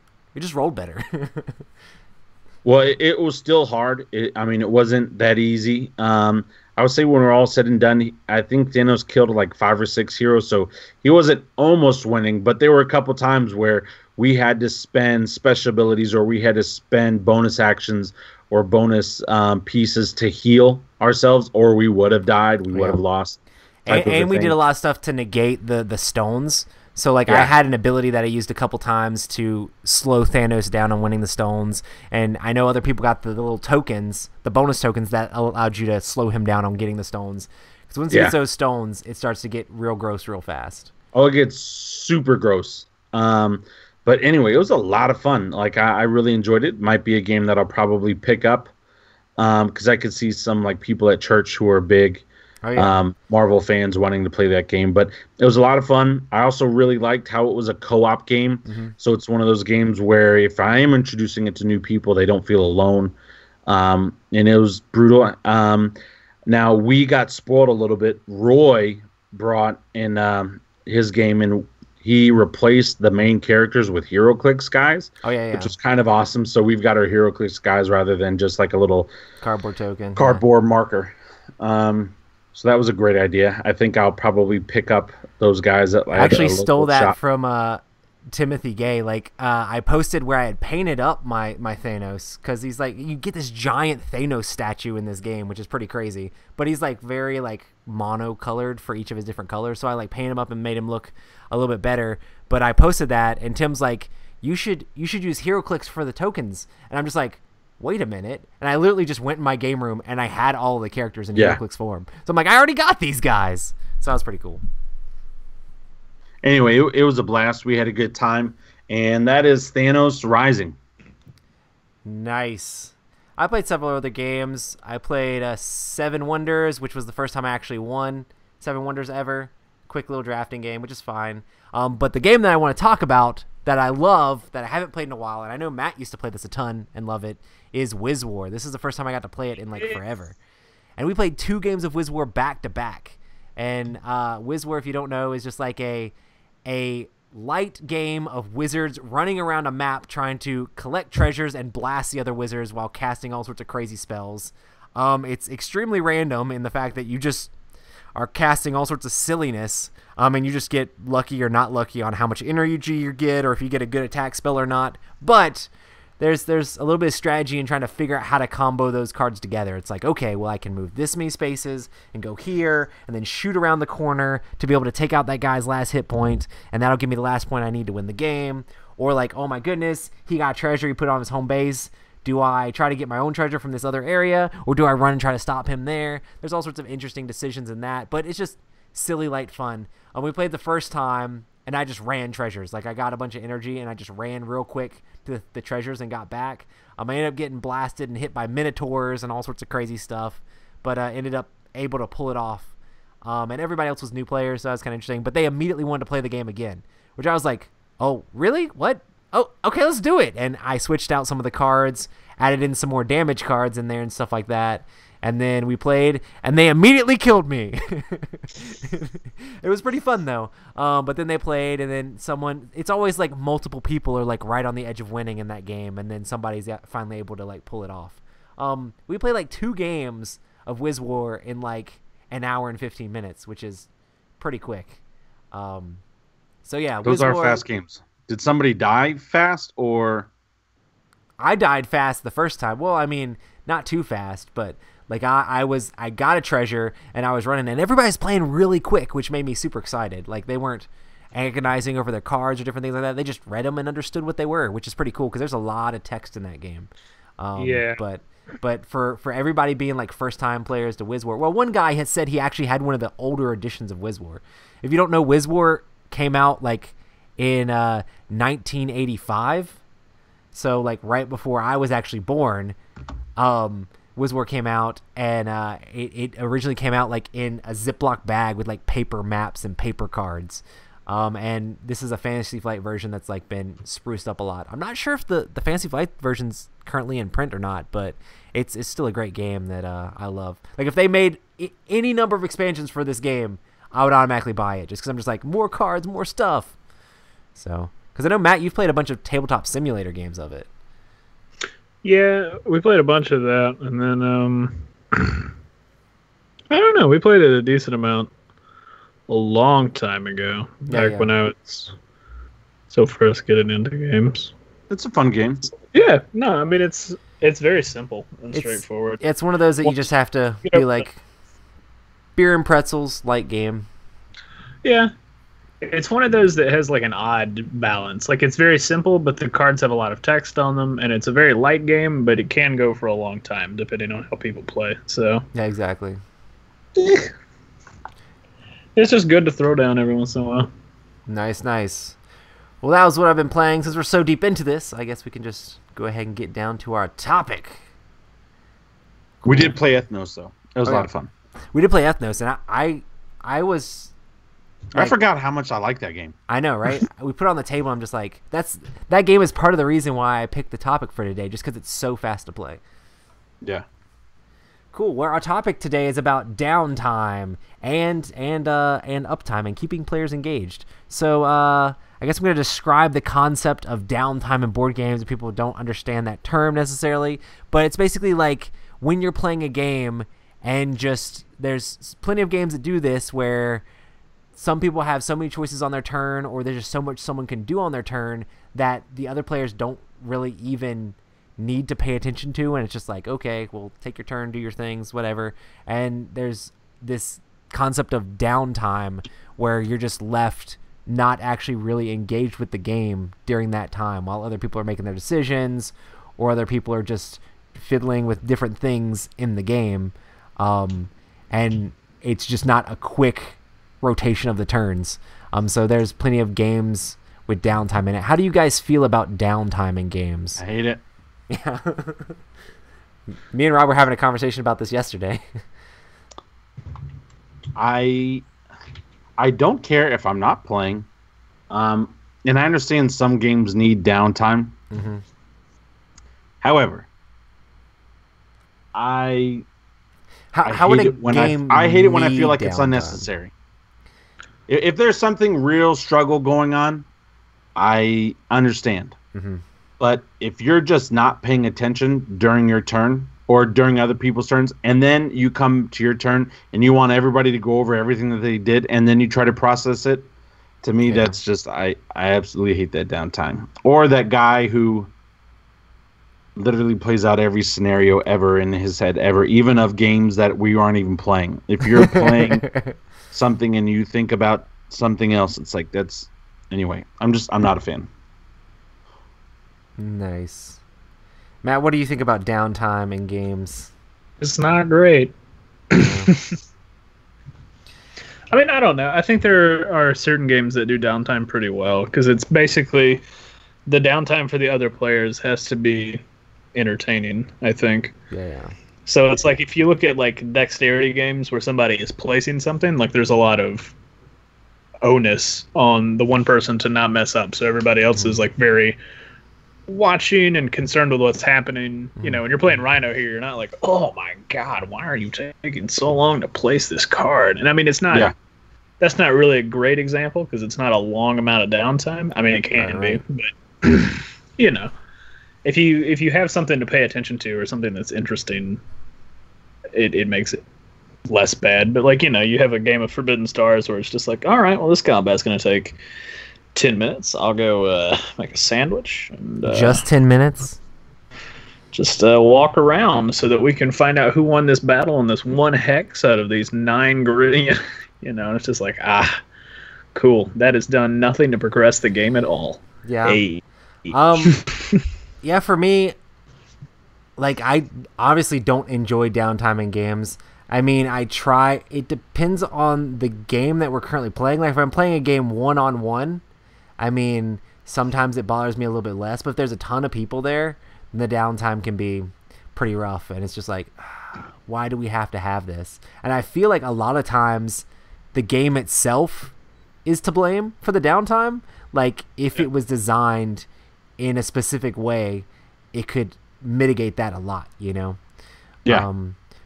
Speaker 3: Well, it was still hard. It wasn't that easy. I would say when we're all said and done, I think Thanos killed like 5 or 6 heroes, so he wasn't almost winning, but there were a couple times where we had to spend special abilities, or we had to spend bonus actions or bonus pieces to heal ourselves, or we would have died. We would have lost.
Speaker 1: And we did a lot of stuff to negate the stones. So, like, I had an ability that I used a couple times to slow Thanos down on winning the stones, and I know other people got the little tokens, the bonus tokens that allowed you to slow him down on getting the stones. Because once he gets those stones, it starts to get real gross real fast.
Speaker 3: Oh, it gets super gross. But anyway, it was a lot of fun. Like, I really enjoyed it. Might be a game that I'll probably pick up, because I could see some, like, people at church who are big Marvel fans wanting to play that game. But it was a lot of fun. I also really liked how it was a co-op game. Mm-hmm. So it's one of those games where if I am introducing it to new people, they don't feel alone. And it was brutal. Now, we got spoiled a little bit. Roy brought in his game, and he replaced the main characters with HeroClix guys, which was kind of awesome. So we've got our HeroClix guys rather than just like a little cardboard marker. So that was a great idea. I think I'll probably pick up those guys. I
Speaker 1: actually stole that from Timothy Gay. Like, I posted where I had painted up my Thanos, because he's like, you get this giant Thanos statue in this game, which is pretty crazy. But he's like very like mono-colored for each of his different colors. So I like painted him up and made him look a little bit better. But I posted that, and Tim's like, you should use HeroClix for the tokens. And I'm just like, wait a minute. And I literally just went in my game room and I had all of the characters in
Speaker 3: Yeah.
Speaker 1: HeroClix form. So I'm like, I already got these guys. So that was pretty cool.
Speaker 3: Anyway, it was a blast. We had a good time, and that is Thanos Rising.
Speaker 1: Nice. I played several other games. I played Seven Wonders, which was the first time I actually won Seven Wonders ever. Quick little drafting game, which is fine. But the game that I want to talk about that I love, that I haven't played in a while, and I know Matt used to play this a ton and love it, is Wiz War. This is the first time I got to play it in like forever. And we played 2 games of Wiz War back to back. And Wiz War, if you don't know, is just like a light game of wizards running around a map trying to collect treasures and blast the other wizards while casting all sorts of crazy spells. It's extremely random in the fact that you just are casting all sorts of silliness, and you just get lucky or not lucky on how much energy you get or if you get a good attack spell or not. But there's a little bit of strategy in trying to figure out how to combo those cards together. It's like, okay, well, I can move this many spaces and go here and then shoot around the corner to be able to take out that guy's last hit point, and that'll give me the last point I need to win the game. Or like, oh my goodness, he got treasure, he put it on his home base. Do I try to get my own treasure from this other area, or do I run and try to stop him there? There's all sorts of interesting decisions in that, but it's just silly, light fun. We played the first time, and I just ran treasures. Like, I got a bunch of energy, and I just ran real quick to the treasures and got back. I ended up getting blasted and hit by minotaurs and all sorts of crazy stuff, but ended up able to pull it off. And everybody else was new players, so that was kind of interesting. But they immediately wanted to play the game again, which I was like, oh, really? What? Oh, okay, let's do it. And I switched out some of the cards, added in some more damage cards in there and stuff like that. And then we played, and they immediately killed me. It was pretty fun, though. But then they played, and then it's always like multiple people are like right on the edge of winning in that game, and then somebody's finally able to like pull it off. We played like 2 games of Wiz War in like an hour and 15 minutes, which is pretty quick. So yeah,
Speaker 3: Those
Speaker 1: Wiz
Speaker 3: are
Speaker 1: War,
Speaker 3: fast games. Did somebody die fast, or
Speaker 1: I died fast the first time. Well, I mean, not too fast, but like I got a treasure and I was running, and everybody's playing really quick, which made me super excited. Like, they weren't agonizing over their cards or different things like that. They just read them and understood what they were, which is pretty cool because there's a lot of text in that game.
Speaker 2: Yeah.
Speaker 1: But for everybody being like first time players to Wiz War, well, one guy had said he actually had one of the older editions of Wiz War. If you don't know, Wiz War came out like in 1985, so like right before I was actually born. Wiz War came out, and it originally came out like in a Ziploc bag with like paper maps and paper cards. And this is a Fantasy Flight version that's like been spruced up a lot. I'm not sure if the Fantasy Flight version's currently in print or not, but it's still a great game that I love. Like, if they made any number of expansions for this game, I would automatically buy it, just because I'm just like, more cards, more stuff. So, because I know, Matt, you've played a bunch of tabletop simulator games of it.
Speaker 2: Yeah, we played a bunch of that, and then I don't know, we played it a decent amount a long time ago, back when I was so first getting into games.
Speaker 3: it's a fun game.
Speaker 2: Yeah, no, I mean it's very simple and straightforward.
Speaker 1: It's one of those that you just have to be like, beer and pretzels, light game.
Speaker 2: Yeah. It's one of those that has like an odd balance. Like, it's very simple, but the cards have a lot of text on them, and it's a very light game, but it can go for a long time depending on how people play. So
Speaker 1: Yeah, exactly.
Speaker 2: it's just good to throw down every once in a while.
Speaker 1: Nice. Well, that was what I've been playing. Since we're so deep into this, I guess we can just go ahead and get down to our topic.
Speaker 3: We did play Ethnos, though. It was a
Speaker 1: Oh,
Speaker 3: lot
Speaker 1: yeah.
Speaker 3: of fun.
Speaker 1: We did play Ethnos, and I was...
Speaker 3: I forgot how much I like that game.
Speaker 1: I know, right? We put it on the table. I'm just like, that game is part of the reason why I picked the topic for today, just because it's so fast to play.
Speaker 3: Yeah.
Speaker 1: Cool. Well, our topic today is about downtime and uptime and keeping players engaged. So I guess I'm going to describe the concept of downtime in board games if people don't understand that term necessarily. But it's basically like when you're playing a game and just there's plenty of games that do this where some people have so many choices on their turn, or there's just so much someone can do on their turn that the other players don't really even need to pay attention to, and it's just like, okay, well, take your turn, do your things, whatever. And there's this concept of downtime where you're just left not actually really engaged with the game during that time while other people are making their decisions, or other people are just fiddling with different things in the game, and it's just not a quick rotation of the turns. So there's plenty of games with downtime in it. How do you guys feel about downtime in games?
Speaker 3: I hate it.
Speaker 1: Yeah. Me and Rob were having a conversation about this yesterday.
Speaker 3: I don't care if I'm not playing. And I understand some games need downtime.
Speaker 1: Mm-hmm.
Speaker 3: However,
Speaker 1: How would a game
Speaker 3: I hate it when I feel
Speaker 1: need
Speaker 3: like it's
Speaker 1: downtime?
Speaker 3: unnecessary. If there's something real struggle going on, I understand.
Speaker 1: Mm-hmm.
Speaker 3: But if you're just not paying attention during your turn or during other people's turns, and then you come to your turn and you want everybody to go over everything that they did, and then you try to process it, to me, that's just, I absolutely hate that downtime. Or that guy who literally plays out every scenario ever in his head, ever, even of games that we aren't even playing. If you're playing something and you think about something else, it's like, that's, anyway, I'm not a fan.
Speaker 1: Nice. Matt, what do you think about downtime in games?
Speaker 2: It's not great.
Speaker 1: Yeah.
Speaker 2: I mean, I don't know. I think there are certain games that do downtime pretty well because it's basically the downtime for the other players has to be entertaining, I think.
Speaker 1: Yeah.
Speaker 2: So it's like if you look at like dexterity games where somebody is placing something, like there's a lot of onus on the one person to not mess up. So everybody else is like very watching and concerned with what's happening. You know, when you're playing Rhino here, you're not like, oh my God, why are you taking so long to place this card? And I mean, it's not.
Speaker 3: Yeah.
Speaker 2: That's not really a great example because it's not a long amount of downtime. I mean, it can be, but you know, if you have something to pay attention to or something that's interesting, it makes it less bad. But like, you know, you have a game of Forbidden Stars where it's just like, all right, well, this combat's going to take 10 minutes. I'll go make a sandwich and
Speaker 1: Just 10 minutes?
Speaker 2: just walk around so that we can find out who won this battle on this one hex out of these 9 grid. You know, and it's just like, cool. That has done nothing to progress the game at all.
Speaker 1: Yeah.
Speaker 2: Hey.
Speaker 1: Yeah, for me, like, I obviously don't enjoy downtime in games. I mean, I try. It depends on the game that we're currently playing. Like, if I'm playing a game one-on-one, I mean, sometimes it bothers me a little bit less. But if there's a ton of people there, then the downtime can be pretty rough. And it's just like, why do we have to have this? And I feel like a lot of times the game itself is to blame for the downtime. Like, if it was designed in a specific way, it could mitigate that a lot, you know?
Speaker 3: Yeah.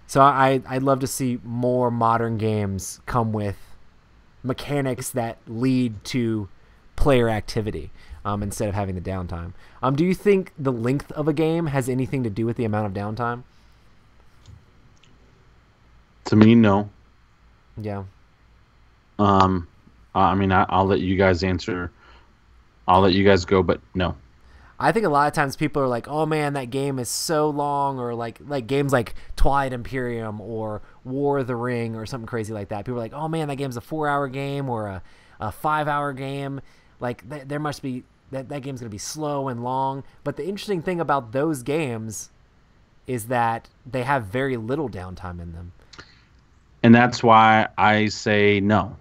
Speaker 1: So I'd love to see more modern games come with mechanics that lead to player activity instead of having the downtime. Do you think the length of a game has anything to do with the amount of downtime?
Speaker 3: To me, no.
Speaker 1: Yeah.
Speaker 3: I mean, I'll let you guys answer. I'll let you guys go, but no.
Speaker 1: I think a lot of times people are like, oh man, that game is so long, or like games like Twilight Imperium or War of the Ring or something crazy like that. People are like, oh man, that game's a 4-hour game or a 5-hour game. Like there must be that game's going to be slow and long. But the interesting thing about those games is that they have very little downtime in them.
Speaker 3: And that's why I say no.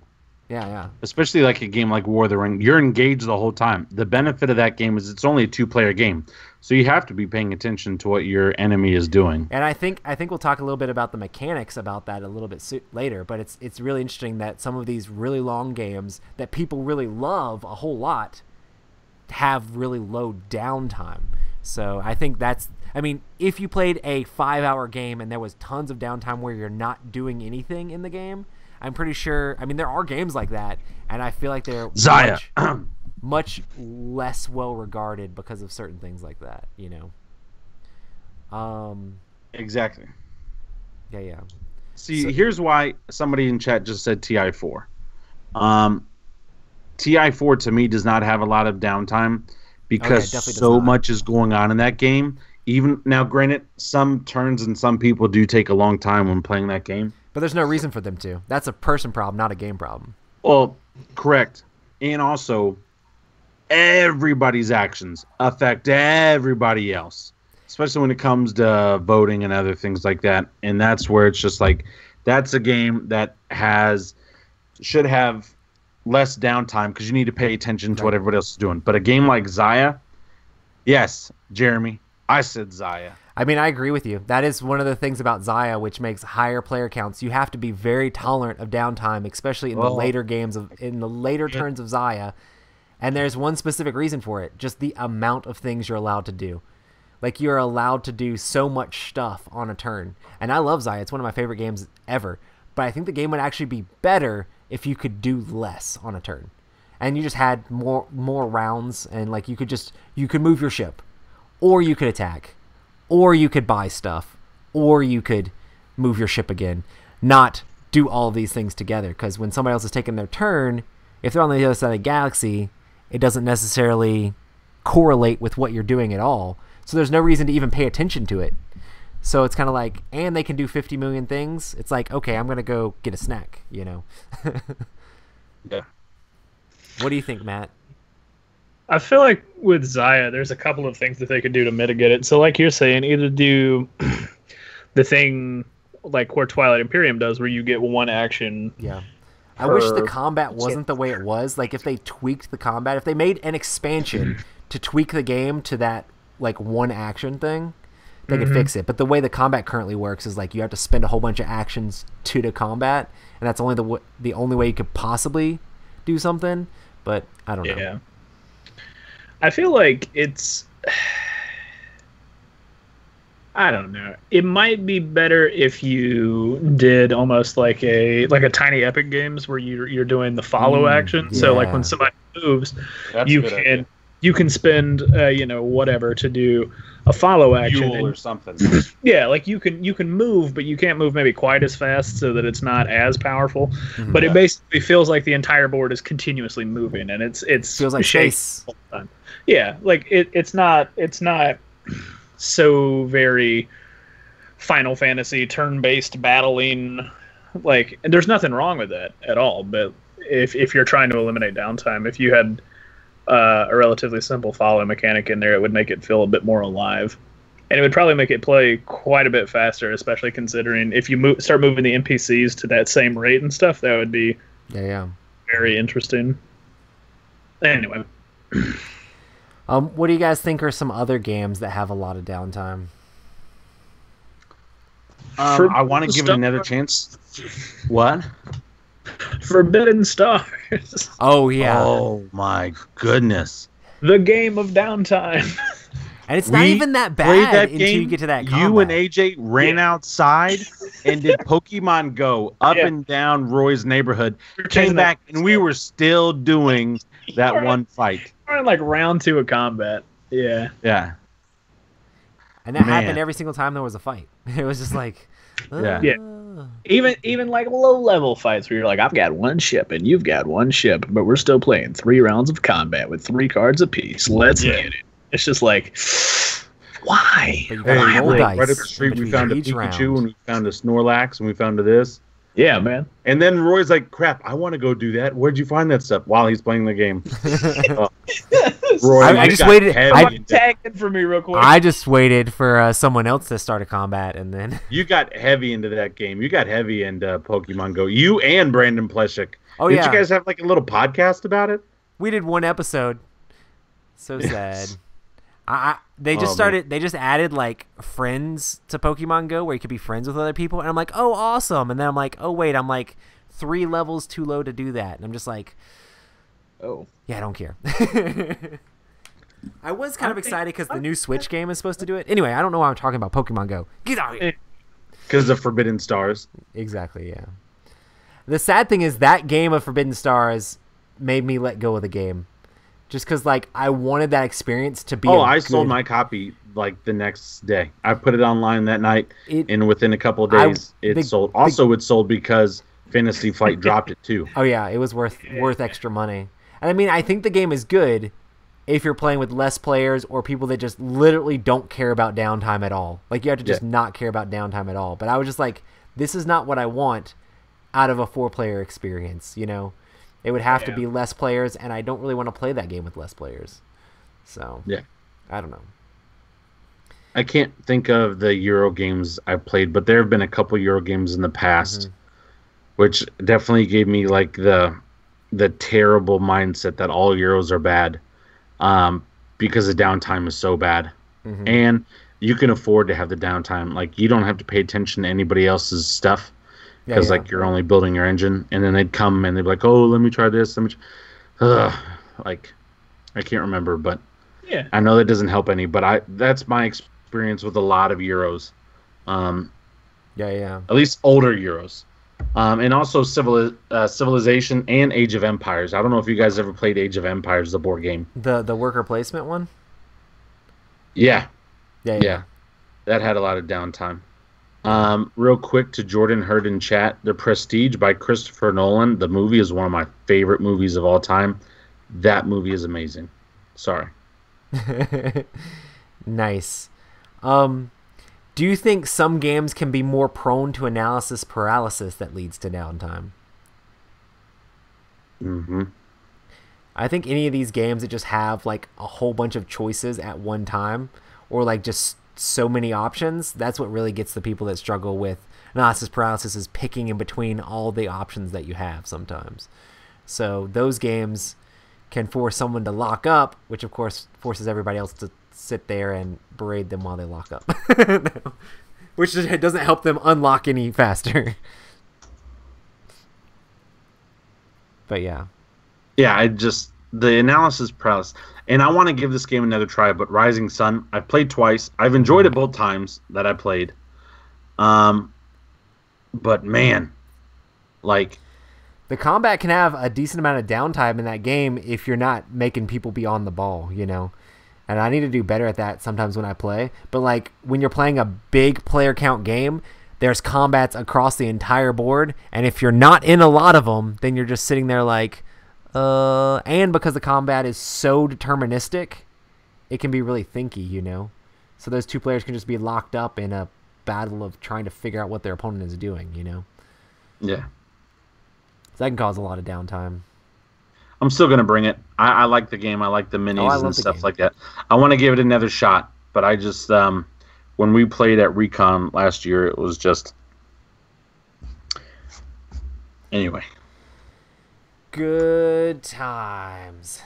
Speaker 1: Yeah.
Speaker 3: Especially like a game like War of the Ring. You're engaged the whole time. The benefit of that game is it's only a 2-player game. So you have to be paying attention to what your enemy is doing.
Speaker 1: And I think we'll talk a little bit about the mechanics about that a little bit later, but it's really interesting that some of these really long games that people really love a whole lot have really low downtime. So I think if you played a 5-hour game and there was tons of downtime where you're not doing anything in the game, I'm pretty sure. I mean, there are games like that, and I feel like they're
Speaker 3: Zaya.
Speaker 1: much less well regarded because of certain things like that. You know.
Speaker 3: Exactly.
Speaker 1: Yeah.
Speaker 3: See, here's why somebody in chat just said TI4. TI4 to me does not have a lot of downtime because so much is going on in that game. Even now, granted, some turns and some people do take a long time when playing that game.
Speaker 1: But there's no reason for them to. That's a person problem, not a game problem.
Speaker 3: Well, correct. And also, everybody's actions affect everybody else. especially when it comes to voting and other things like that. And that's where it's just like, that's a game that should have less downtime because you need to pay attention to what everybody else is doing. But a game like Zaya, yes, Jeremy, I said Zaya.
Speaker 1: I mean, I agree with you. That is one of the things about Zaya, which makes higher player counts. You have to be very tolerant of downtime, especially in the later games in the later turns of Zaya. And there's one specific reason for it: just the amount of things you're allowed to do. Like, you're allowed to do so much stuff on a turn. And I love Zaya; it's one of my favorite games ever. But I think the game would actually be better if you could do less on a turn, and you just had more rounds, and like you could move your ship, or you could attack, or you could buy stuff, or you could move your ship again, not do all of these things together. Because when somebody else is taking their turn, if they're on the other side of the galaxy, it doesn't necessarily correlate with what you're doing at all. So there's no reason to even pay attention to it. So it's kind of like, and they can do 50 million things. It's like, okay, I'm going to go get a snack, you know?
Speaker 3: Yeah.
Speaker 1: What do you think, Matt?
Speaker 2: I feel like with Zaya, there's a couple of things that they could do to mitigate it. So like you're saying, either do the thing like where Twilight Imperium does, where you get one action.
Speaker 1: Yeah. I wish the combat wasn't the way it was. Like, if they tweaked the combat, if they made an expansion to tweak the game to that, like, one action thing, they could fix it. But the way the combat currently works is, like, you have to spend a whole bunch of actions to the combat, and that's only the only way you could possibly do something. But I don't know.
Speaker 2: Yeah. I feel like it's... I don't know. It might be better if you did almost like a Tiny Epic Games where you're doing the follow action.
Speaker 1: Yeah.
Speaker 2: So like when somebody moves,
Speaker 3: That's a good idea.
Speaker 2: you can spend whatever to do a follow action
Speaker 3: Fuel or something.
Speaker 2: Yeah, like you can move, but you can't move maybe quite as fast, so that it's not as powerful. But it basically feels like the entire board is continuously moving, and it's
Speaker 1: Feels like
Speaker 2: shaking
Speaker 1: space.
Speaker 2: all the time. Yeah, like it's not so very Final Fantasy turn-based battling. Like, and there's nothing wrong with that at all. But if you're trying to eliminate downtime, if you had a relatively simple follow mechanic in there, it would make it feel a bit more alive, and it would probably make it play quite a bit faster. Especially considering if you start moving the NPCs to that same rate and stuff, that would be very interesting. Anyway.
Speaker 1: What do you guys think are some other games that have a lot of downtime?
Speaker 3: I want to give it another chance. What?
Speaker 2: Forbidden Stars.
Speaker 1: Oh, yeah.
Speaker 3: Oh, my goodness.
Speaker 2: The game of downtime.
Speaker 1: And it's not even that bad until you get to that combat.
Speaker 3: You and AJ ran outside and did Pokemon Go up and down Roy's neighborhood. Came back, and we were still doing that one fight.
Speaker 2: We're in like round 2 of combat. Yeah.
Speaker 3: Yeah.
Speaker 1: And that happened every single time there was a fight. It was just like...
Speaker 3: Yeah.
Speaker 2: Even like low level fights where you're like, I've got one ship and you've got one ship, but we're still playing 3 rounds of combat with 3 cards apiece. Let's get it. It's just like, why?
Speaker 1: But you gotta roll dice
Speaker 3: right up the street, we
Speaker 1: between
Speaker 3: found a
Speaker 1: each
Speaker 3: Pikachu,
Speaker 1: round.
Speaker 3: and we found a Snorlax, and we found a this.
Speaker 2: Yeah, man.
Speaker 3: And then Roy's like, crap, I want to go do that. Where'd you find that stuff? While he's playing the game. Roy,
Speaker 1: I just waited.
Speaker 2: Tag in for me real quick.
Speaker 1: I just waited for someone else to start a combat, and then...
Speaker 3: You got heavy into that game. You got heavy into Pokemon Go. You and Brandon Pleshik.
Speaker 1: Oh,
Speaker 3: Didn't
Speaker 1: yeah.
Speaker 3: you guys have like a little podcast about it?
Speaker 1: We did one episode. So sad. They just They just added like friends to Pokemon Go, where you could be friends with other people, and I'm like, oh, awesome. And then I'm like, oh wait, I'm like 3 levels too low to do that, and I'm just like,
Speaker 2: oh
Speaker 1: yeah, I don't care. I was kind of excited because the new Switch game is supposed to do it. Anyway, I don't know why I'm talking about Pokemon Go. Get out of here.
Speaker 3: Because of Forbidden Stars.
Speaker 1: Exactly, yeah. The sad thing is that game of Forbidden Stars made me let go of the game. Just because, like, I wanted that experience to be.
Speaker 3: I sold my copy like the next day. I put it online that night, and within a couple of days, it sold. Also, it sold because Fantasy Flight dropped it too.
Speaker 1: Oh yeah, it was worth extra money. And I mean, I think the game is good if you're playing with less players or people that just literally don't care about downtime at all. Like, you have to just not care about downtime at all. But I was just like, this is not what I want out of a 4-player experience, you know? It would have to be less players, and I don't really want to play that game with less players. So, I don't know.
Speaker 3: I can't think of the Euro games I played, but there have been a couple Euro games in the past, which definitely gave me like the terrible mindset that all Euros are bad, because the downtime is so bad, and you can afford to have the downtime. Like you don't have to pay attention to anybody else's stuff because like you're only building your engine, and then they'd come and they'd be like, "Oh, let me try this." Like I can't remember, but
Speaker 2: Yeah.
Speaker 3: I know that doesn't help any. But that's my experience with a lot of Euros,
Speaker 1: Yeah.
Speaker 3: at least older Euros. And also Civilization and Age of Empires. I don't know if you guys ever played Age of Empires, the board game.
Speaker 1: The worker placement one.
Speaker 3: Yeah,
Speaker 1: Yeah.
Speaker 3: that had a lot of downtime. Real quick to Jordan Hurd in chat, The Prestige by Christopher Nolan. The movie is one of my favorite movies of all time. That movie is amazing. Sorry.
Speaker 1: Nice. Do you think some games can be more prone to analysis paralysis that leads to downtime? I think any of these games that just have like a whole bunch of choices at one time, or like just so many options, that's what really gets the people that struggle with analysis paralysis, is picking in between all the options that you have sometimes. So those games can force someone to lock up, which of course forces everybody else to sit there and berate them while they lock up. Which doesn't help them unlock any faster. But yeah.
Speaker 3: Yeah, the analysis paralysis. And I want to give this game another try, but Rising Sun, I played twice. I've enjoyed it both times that I played. But man, like,
Speaker 1: the combat can have a decent amount of downtime in that game if you're not making people be on the ball, you know? And I need to do better at that sometimes when I play. But, like, when you're playing a big player count game, there's combats across the entire board. And if you're not in a lot of them, then you're just sitting there like, and because the combat is so deterministic, it can be really thinky, you know? So those two players can just be locked up in a battle of trying to figure out what their opponent is doing, you know?
Speaker 3: yeah.
Speaker 1: So that can cause a lot of downtime.
Speaker 3: I'm still going to bring it. I like the game. I like the minis
Speaker 1: love
Speaker 3: and
Speaker 1: the
Speaker 3: stuff
Speaker 1: game.
Speaker 3: like that. I want to give it another shot, but I just, when we played at Recon last year, it was just, anyway.
Speaker 1: Good times.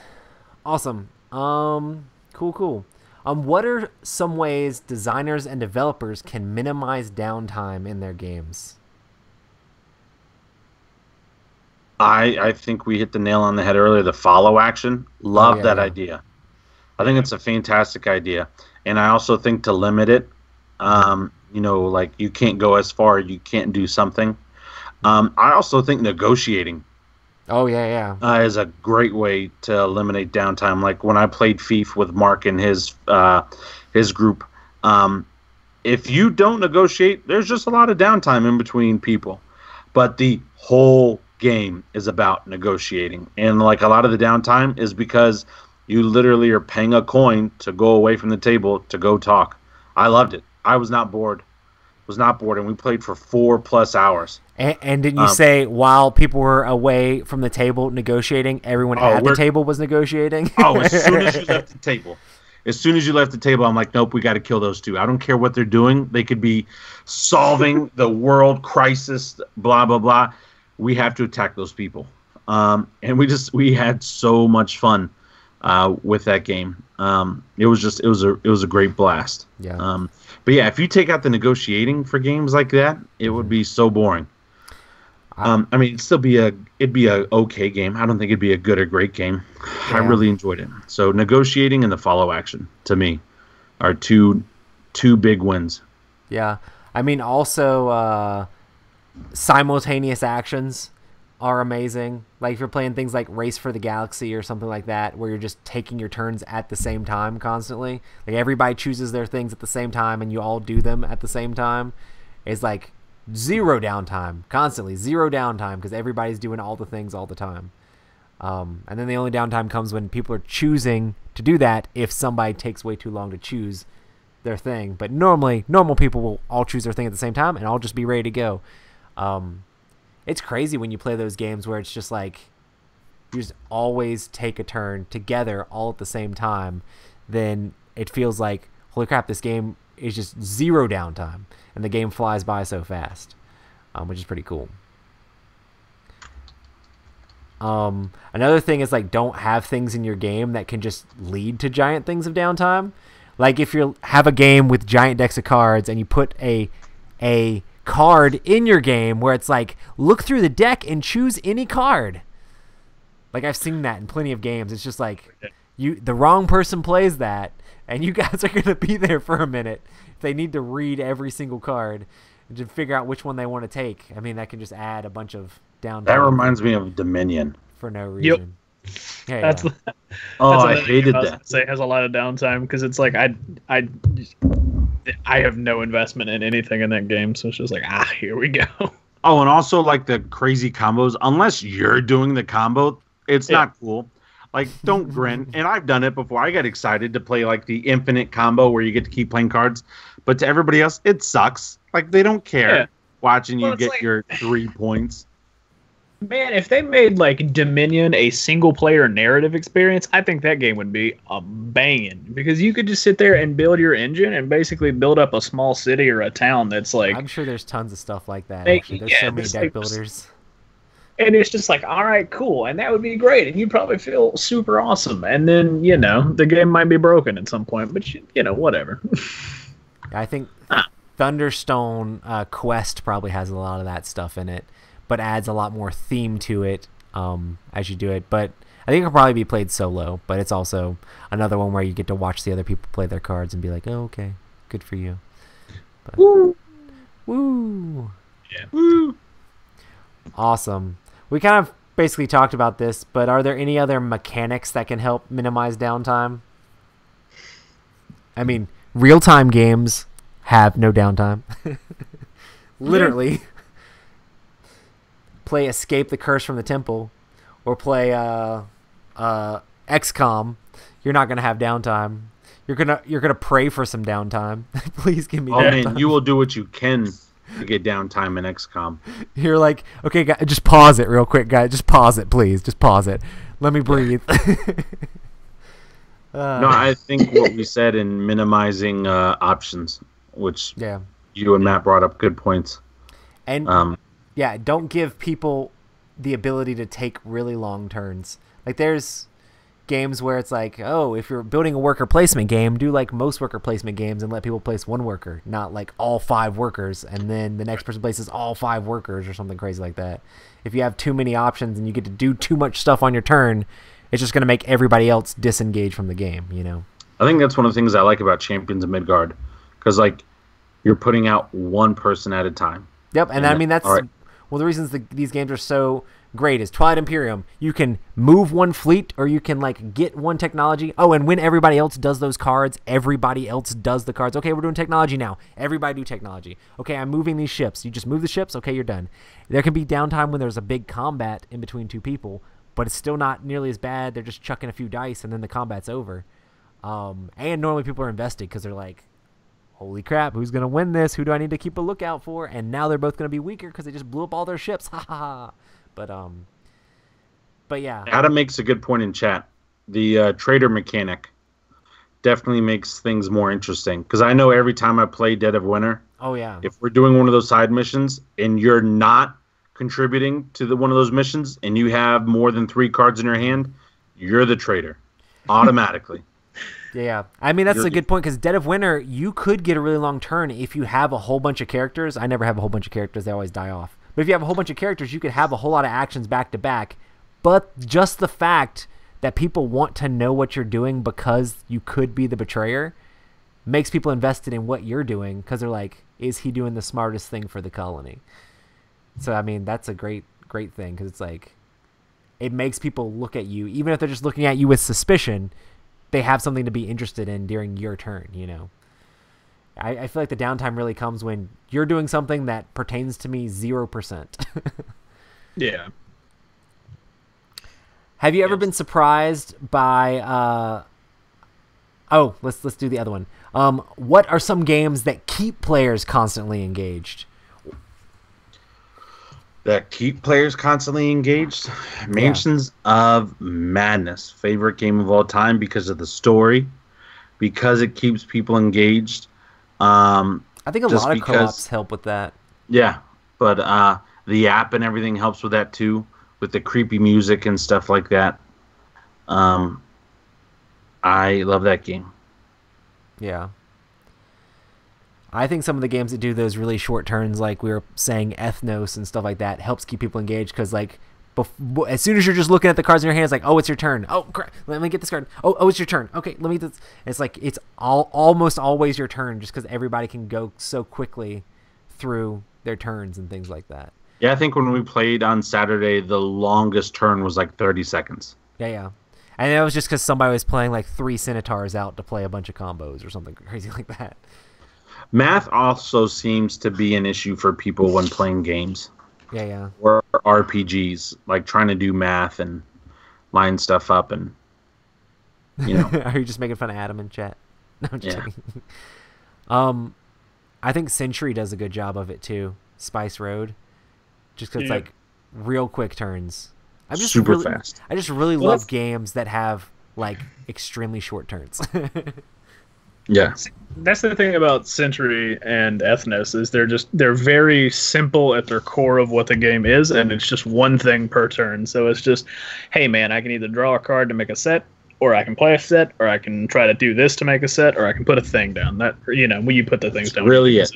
Speaker 1: Awesome. Cool. What are some ways designers and developers can minimize downtime in their games?
Speaker 3: I think we hit the nail on the head earlier. The follow action. Love
Speaker 1: yeah,
Speaker 3: that
Speaker 1: yeah.
Speaker 3: idea. I think it's a fantastic idea. And I also think to limit it, like you can't go as far, you can't do something. I also think negotiating
Speaker 1: Oh, yeah.
Speaker 3: is a great way to eliminate downtime. Like when I played Thief with Mark and his group, if you don't negotiate, there's just a lot of downtime in between people. But the whole game is about negotiating, and like a lot of the downtime is because you literally are paying a coin to go away from the table to go talk. I loved it. I was not bored, and we played for 4+ hours.
Speaker 1: And didn't you say while people were away from the table negotiating, everyone at the table was negotiating?
Speaker 3: As soon as you left the table, I'm like, nope, we got to kill those two. I don't care what they're doing. They could be solving the world crisis, blah, blah, blah. We have to attack those people. And we had so much fun with that game. It was a great blast.
Speaker 1: Yeah.
Speaker 3: But yeah, if you take out the negotiating for games like that, it would be so boring. It'd be a okay game. I don't think it'd be a good or great game.
Speaker 1: Yeah.
Speaker 3: I really enjoyed it. So negotiating and the follow action to me are two big wins.
Speaker 1: Yeah. Also, simultaneous actions are amazing. Like if you're playing things like Race for the Galaxy or something like that, where you're just taking your turns at the same time constantly. Like everybody chooses their things at the same time and you all do them at the same time. It's like zero downtime, constantly zero downtime, because everybody's doing all the things all the time. And then the only downtime comes when people are choosing to do that if somebody takes way too long to choose their thing. But normally, normal people will all choose their thing at the same time and all just be ready to go. It's crazy when you play those games where it's just like you just always take a turn together all at the same time. Then it feels like, holy crap, this game is just zero downtime, and the game flies by so fast, which is pretty cool. Another thing is like don't have things in your game that can just lead to giant things of downtime. Like if you have a game with giant decks of cards and you put a card in your game where it's like look through the deck and choose any card. Like I've seen that in plenty of games. It's just like the wrong person plays that and you guys are going to be there for a minute. They need to read every single card and to figure out which one they want to take. I mean, that can just add a bunch of downtime.
Speaker 3: That reminds me of Dominion.
Speaker 1: For no reason.
Speaker 2: Yep.
Speaker 1: Yeah,
Speaker 3: I hated that.
Speaker 2: Say it has a lot of downtime because it's like I have no investment in anything in that game, so it's just like here we go.
Speaker 3: Oh, and also like the crazy combos. Unless you're doing the combo, it's not cool. Like, don't grin. And I've done it before. I get excited to play like the infinite combo where you get to keep playing cards, but to everybody else, it sucks. Like they don't care watching you get like, your 3 points.
Speaker 2: Man, if they made like Dominion a single player narrative experience, I think that game would be a banging because you could just sit there and build your engine and basically build up a small city or a town that's like.
Speaker 1: I'm sure there's tons of stuff like that. Actually. There's so many deck builders.
Speaker 2: And it's just like, all right, cool, and that would be great, and you'd probably feel super awesome. And then the game might be broken at some point, but whatever.
Speaker 1: I think Thunderstone Quest probably has a lot of that stuff in it, but adds a lot more theme to it as you do it. But I think it'll probably be played solo, but it's also another one where you get to watch the other people play their cards and be like, oh, okay, good for you. But,
Speaker 2: woo!
Speaker 1: Yeah. Woo! Awesome. We kind of basically talked about this, but are there any other mechanics that can help minimize downtime? I mean, real-time games have no downtime. Literally. Play Escape the Curse from the Temple or play XCOM. You're not going to have downtime. You're gonna pray for some downtime. Please give me downtime.
Speaker 3: Man, you will do what you can to get downtime in XCOM.
Speaker 1: You're like, okay, guys, just pause it real quick, guys. Just pause it, please. Just pause it. Let me breathe.
Speaker 3: No, I think what we said in minimizing options, which you and Matt brought up good points.
Speaker 1: And don't give people the ability to take really long turns. Like there's games where it's like, oh, if you're building a worker placement game, do like most worker placement games and let people place one worker, not like all 5 workers, and then the next person places all 5 workers or something crazy like that. If you have too many options and you get to do too much stuff on your turn, it's just going to make everybody else disengage from the game,
Speaker 3: I think that's one of the things I like about Champions of Midgard, because like you're putting out one person at a time.
Speaker 1: Yep, and I mean that's one of the reasons these games are so great is Twilight Imperium. You can move one fleet or you can like get one technology. Oh, and when everybody else does those cards, everybody else does the cards. Okay, we're doing technology now. Everybody do technology. Okay, I'm moving these ships. You just move the ships. Okay, you're done. There can be downtime when there's a big combat in between 2 people, but it's still not nearly as bad. They're just chucking a few dice and then the combat's over. And normally people are invested because they're like, holy crap, who's going to win this? Who do I need to keep a lookout for? And now they're both going to be weaker because they just blew up all their ships. Ha ha ha. But yeah.
Speaker 3: Adam makes a good point in chat. The trader mechanic definitely makes things more interesting. Because I know every time I play Dead of Winter, if we're doing one of those side missions and you're not contributing to one of those missions and you have more than 3 cards in your hand, you're the trader automatically.
Speaker 1: Yeah, I mean, that's a good point because Dead of Winter, you could get a really long turn if you have a whole bunch of characters. I never have a whole bunch of characters. They always die off. But if you have a whole bunch of characters, you could have a whole lot of actions back to back. But just the fact that people want to know what you're doing because you could be the betrayer makes people invested in what you're doing because they're like, is he doing the smartest thing for the colony? So, I mean, that's a great thing because it's like it makes people look at you. Even if they're just looking at you with suspicion, they have something to be interested in during your turn, I feel like the downtime really comes when you're doing something that pertains to me 0%.
Speaker 2: Yeah.
Speaker 1: Have you ever been surprised by let's do the other one. What are some games that keep players constantly engaged?
Speaker 3: That keep players constantly engaged? Mansions of Madness. Favorite game of all time because of the story, because it keeps people engaged.
Speaker 1: I think a
Speaker 3: Just
Speaker 1: lot of
Speaker 3: because-
Speaker 1: co-ops help with that.
Speaker 3: Yeah, but the app and everything helps with that too, with the creepy music and stuff like that. I love that game.
Speaker 1: Yeah. I think some of the games that do those really short turns, like we were saying, Ethnos and stuff like that, helps keep people engaged because, like, as soon as you're just looking at the cards in your hands, like, oh, it's your turn. Oh, crap, let me get this card. Oh, it's your turn. Okay, let me get this. It's like it's almost always your turn, just because everybody can go so quickly through their turns and things like that.
Speaker 3: Yeah, I think when we played on Saturday, the longest turn was like 30 seconds.
Speaker 1: Yeah. And that was just because somebody was playing like 3 Centaurs out to play a bunch of combos or something crazy like that.
Speaker 3: Math also seems to be an issue for people when playing games
Speaker 1: Yeah.
Speaker 3: or RPGs, like trying to do math and line stuff up, and you know.
Speaker 1: Are you just making fun of Adam in chat? No, I'm just
Speaker 3: Yeah.
Speaker 1: kidding. I think Century does a good job of it too. Spice Road, just because
Speaker 2: Yeah.
Speaker 1: like real quick turns. I'm just
Speaker 3: Super
Speaker 1: really,
Speaker 3: fast.
Speaker 1: I just really
Speaker 2: Well,
Speaker 1: love
Speaker 2: that's-
Speaker 1: games that have like extremely short turns.
Speaker 3: Yeah.
Speaker 2: That's the thing about Century and Ethnos is they're very simple at their core of what the game is, and it's just one thing per turn. So it's just, hey man, I can either draw a card to make a set, or I can play a set, or I can try to do this to make a set, or I can put a thing down. That when you put the things down.
Speaker 3: Really it.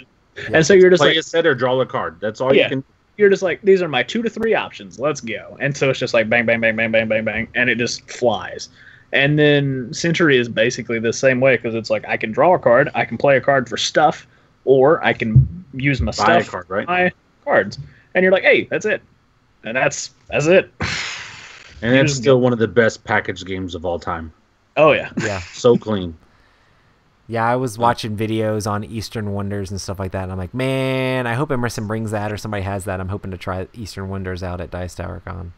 Speaker 2: And so you're just
Speaker 3: Play
Speaker 2: like
Speaker 3: a set or draw a card. That's all
Speaker 2: Yeah.
Speaker 3: you can.
Speaker 2: you're just like, these are my 2 to 3 options. Let's go. And so it's just like bang, bang, bang, bang, bang, bang, bang, and it just flies. And then Century is basically the same way because it's like I can draw a card, I can play a card for stuff, or I can use my
Speaker 3: Buy a
Speaker 2: stuff
Speaker 3: card, right?
Speaker 2: my cards. And you're like, hey, that's it. And that's it.
Speaker 3: And it's still one of the best packaged games of all time.
Speaker 2: Oh yeah.
Speaker 1: Yeah.
Speaker 3: So clean.
Speaker 1: Yeah, I was watching videos on Eastern Wonders and stuff like that, and I'm like, man, I hope Emerson brings that or somebody has that. I'm hoping to try Eastern Wonders out at Dice Tower Con.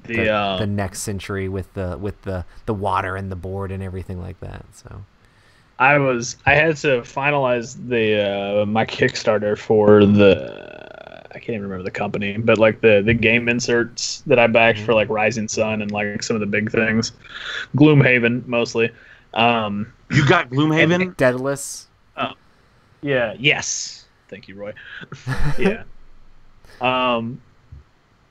Speaker 1: The next Century with the water and the board and everything like that. So
Speaker 2: I had to finalize the my Kickstarter for I can't even remember the company, but like the game inserts that I backed for like Rising Sun and like some of the big things, Gloomhaven mostly.
Speaker 3: You got Gloomhaven?
Speaker 1: Daedalus.
Speaker 2: Yeah. Yes. Thank you, Roy. Yeah.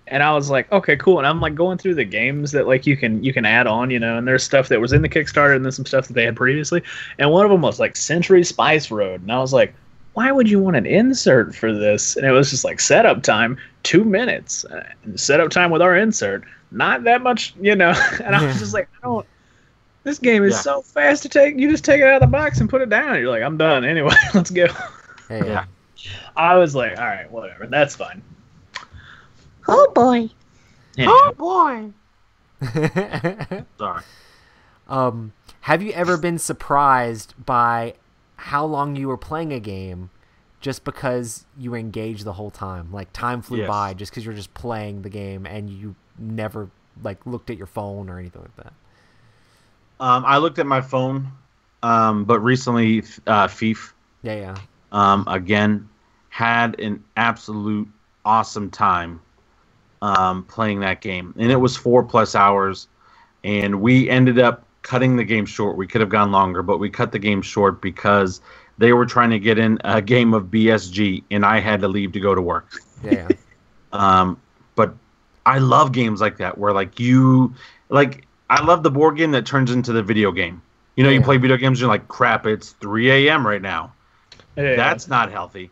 Speaker 2: And I was like, okay, cool. And I'm like going through the games that like you can add on, and there's stuff that was in the Kickstarter and then some stuff that they had previously. And one of them was like Century Spice Road. And I was like, why would you want an insert for this? And it was just like setup time, 2 minutes. And setup time with our insert, not that much, And I was just like, this game is so fast to take. You just take it out of the box and put it down. You're like, I'm done. Anyway, let's go.
Speaker 1: Hey,
Speaker 3: Yeah.
Speaker 2: I was like, all right, whatever. That's fine.
Speaker 4: Oh boy.
Speaker 2: Anyway.
Speaker 3: Sorry.
Speaker 1: Have you ever been surprised by how long you were playing a game just because you were engaged the whole time? Like time flew
Speaker 3: Yes.
Speaker 1: by just because you're just playing the game and you never like looked at your phone or anything like that.
Speaker 3: I looked at my phone, but recently, Thief,
Speaker 1: Yeah.
Speaker 3: again, had an absolute awesome time playing that game. And it was 4+ hours, and we ended up cutting the game short. We could have gone longer, but we cut the game short because they were trying to get in a game of BSG, and I had to leave to go to work.
Speaker 1: Yeah.
Speaker 3: But I love games like that where I love the board game that turns into the video game. You
Speaker 1: Yeah.
Speaker 3: play video games, you're like, crap, it's 3 a.m. right now.
Speaker 2: Yeah.
Speaker 3: That's not healthy.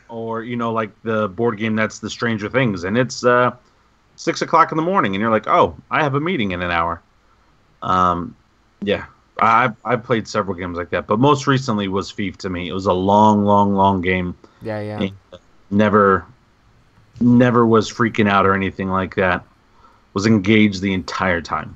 Speaker 3: Or, like the board game that's the Stranger Things, and it's 6 o'clock in the morning, and you're like, oh, I have a meeting in an hour. Yeah, I've played several games like that, but most recently was Thief to me. It was a long, long, long game.
Speaker 1: Yeah.
Speaker 3: And never was freaking out or anything like that. Was engaged the entire time.